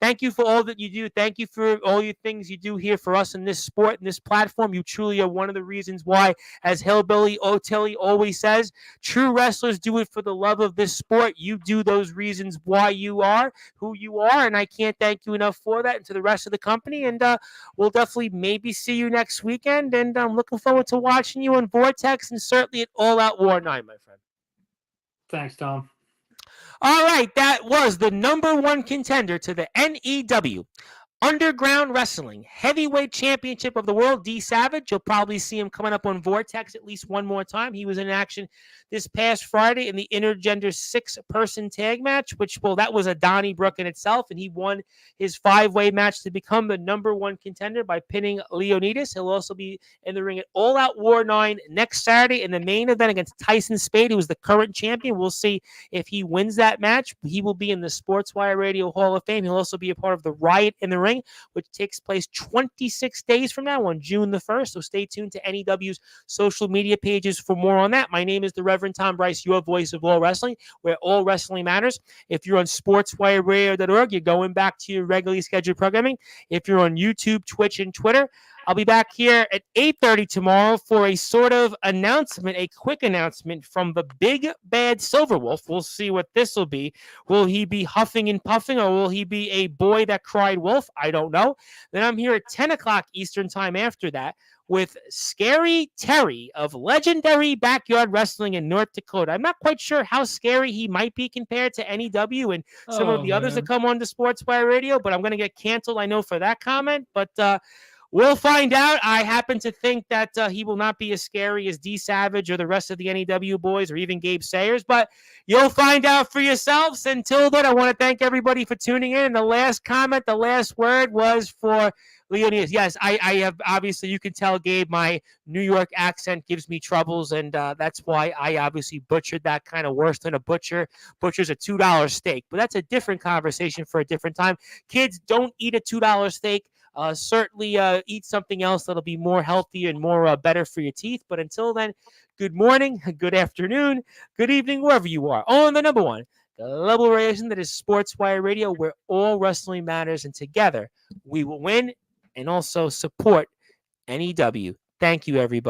thank you for all that you do. Thank you for all your things you do here for us in this sport and this platform. You truly are one of the reasons why, as Hillbilly O'Tilly always says, true wrestlers do it for the love of this sport. You do those reasons why you are who you are, and I can't thank you enough for that, and to the rest of the company. And we'll definitely maybe see you next weekend, and I'm looking forward to watching you on Vortex and certainly at All Out War 9, my friend. Thanks, Tom. All right, that was the number one contender to the NEW Underground Wrestling Heavyweight Championship of the World, D Savage. You'll probably see him coming up on Vortex at least one more time. He was in action this past Friday in the intergender 6-person tag match, which, that was a Donnybrook in itself, and he won his 5-way match to become the number one contender by pinning Leonidas. He'll also be in the ring at All Out War 9 next Saturday in the main event against Tyson Spade, who is the current champion. We'll see if he wins that match. He will be in the Sportswire Radio Hall of Fame. He'll also be a part of the Riot in the Ring, which takes place 26 days from now on June the 1st. So stay tuned to NEW's social media pages for more on that. My name is the Reverend Tom Bryce, your voice of all wrestling, where all wrestling matters. If you're on sportswireradio.org, you're going back to your regularly scheduled programming. If you're on YouTube, Twitch, and Twitter, I'll be back here at 8:30 tomorrow for a sort of announcement, a quick announcement from the big bad Silver Wolf. We'll see what this will be. Will he be huffing and puffing, or will he be a boy that cried wolf? I don't know. Then I'm here at 10 o'clock Eastern time after that with Scary Terry of Legendary Backyard Wrestling in North Dakota. I'm not quite sure how scary he might be compared to NEW and some of the others that come on the Sportswire Radio, but I'm going to get canceled, I know, for that comment. But we'll find out. I happen to think that he will not be as scary as D Savage or the rest of the NEW boys or even Gabe Sayers, but you'll find out for yourselves. Until then, I want to thank everybody for tuning in. And the last comment, the last word was for Leonidas. Yes, I have, obviously, you can tell, Gabe, my New York accent gives me troubles, and that's why I obviously butchered that kind of worse than a butcher. Butcher's a $2 steak, but that's a different conversation for a different time. Kids, don't eat a $2 steak. Certainly eat something else that'll be more healthy and more better for your teeth. But until then, good morning, good afternoon, good evening, wherever you are. On the number one global radio station that is Sportswire Radio, where all wrestling matters, and together we will win and also support NEW. Thank you, everybody.